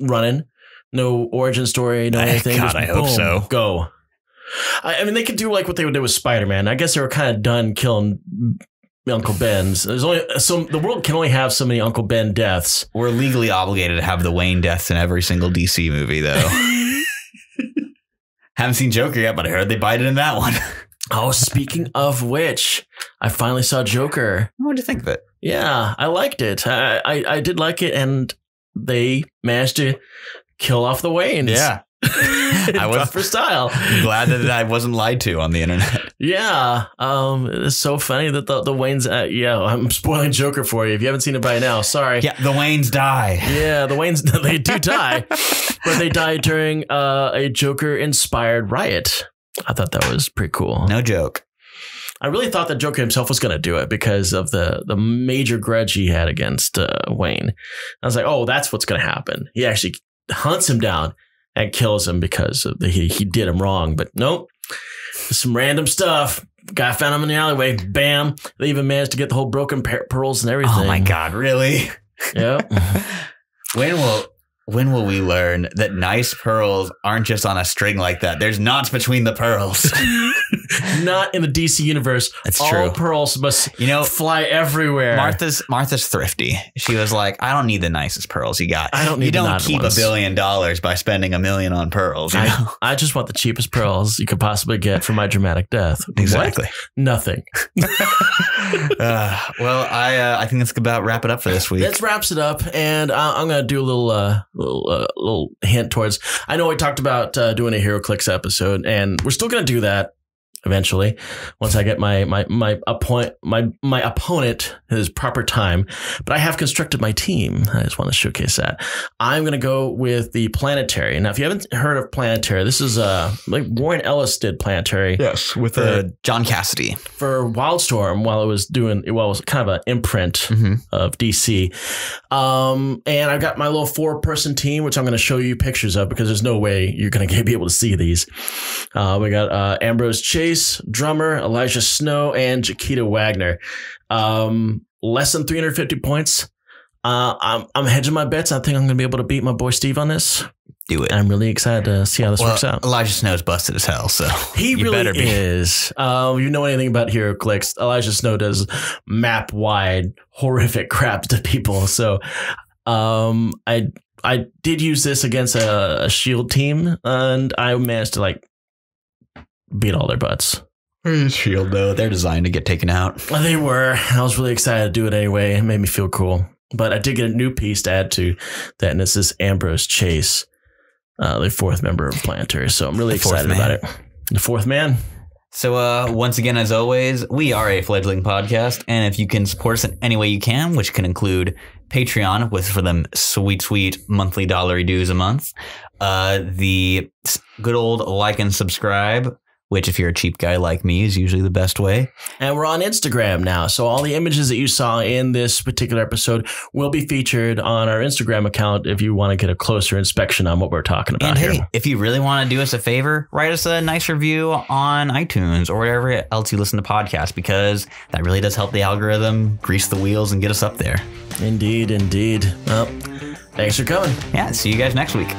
running? No origin story, no anything? God, I hope so. Go. I mean, they could do like what they would do with SpiderMan. I guess they were kind of done killing Uncle Ben's. There's only the world can only have so many Uncle Ben deaths. We're legally obligated to have the Wayne deaths in every single DC movie, though. Haven't seen Joker yet, but I heard they bite it in that one. Oh, speaking of which, I finally saw Joker. What did you think of it? Yeah, I liked it. I did like it, and they managed to kill off the Waynes. Yeah. I was for style. Glad that I wasn't lied to on the internet. Yeah. It's so funny that the Waynes, I'm spoiling Joker for you. If you haven't seen it by now, sorry. Yeah, the Waynes die. Yeah, the Waynes, they do die. But they died during a Joker-inspired riot. I thought that was pretty cool. No joke. I really thought that Joker himself was going to do it because of the major grudge he had against Wayne. I was like, oh, that's what's going to happen. He actually hunts him down and kills him because of he did him wrong. But nope, some random stuff. Guy found him in the alleyway. Bam. They even managed to get the whole broken pearls and everything. Oh my God, really? Yep. When will we learn that nice pearls aren't just on a string like that? There's knots between the pearls. Not in the DC universe. That's all true. Pearls must fly everywhere. Martha's thrifty. She was like, I don't need the nicest pearls you got. I don't need. You don't keep ones. $1 billion by spending $1 million on pearls. You know? I just want the cheapest pearls you could possibly get for my dramatic death. Exactly. What? Nothing. Well, I think that's about wrap it up for this week. That wraps it up, and I'm going to do a little hint towards. I know we talked about doing a Hero Clicks episode, and we're still going to do that eventually once I get my opponent his proper time. But I have constructed my team. I just want to showcase that. I'm going to go with the Planetary. Now, if you haven't heard of Planetary, this is like Warren Ellis did Planetary. Yes, with John Cassidy for Wildstorm while it was kind of an imprint of DC. And I've got my little 4-person team, which I'm going to show you pictures of because there's no way you're going to be able to see these. We got Ambrose Chase, drummer, Elijah Snow, and Chiquita Wagner. Less than 350 points. I'm hedging my bets. I think I'm going to be able to beat my boy Steve on this. Do it. I'm really excited to see how this works out. Elijah Snow's busted as hell, so he really is. You know anything about Hero Clicks? Elijah Snow does map wide horrific crap to people. So I did use this against a Shield team, and I managed to beat all their butts. Shield though, they're designed to get taken out. They were. I was really excited to do it anyway. It made me feel cool. But I did get a new piece to add to that, and this is Ambrose Chase, the 4th member of Planetary. So I'm really excited about it. The 4th man. So once again, as always, we are a fledgling podcast, and if you can support us in any way you can, which can include Patreon for them sweet monthly $1 dues a month, the good old like and subscribe, which if you're a cheap guy like me is usually the best way. And we're on Instagram now. So all the images that you saw in this particular episode will be featured on our Instagram account if you want to get a closer inspection on what we're talking about here. Hey, if you really want to do us a favor, write us a nice review on iTunes or wherever else you listen to podcasts, because that really does help the algorithm grease the wheels and get us up there. Indeed. Well, thanks for coming. Yeah, see you guys next week.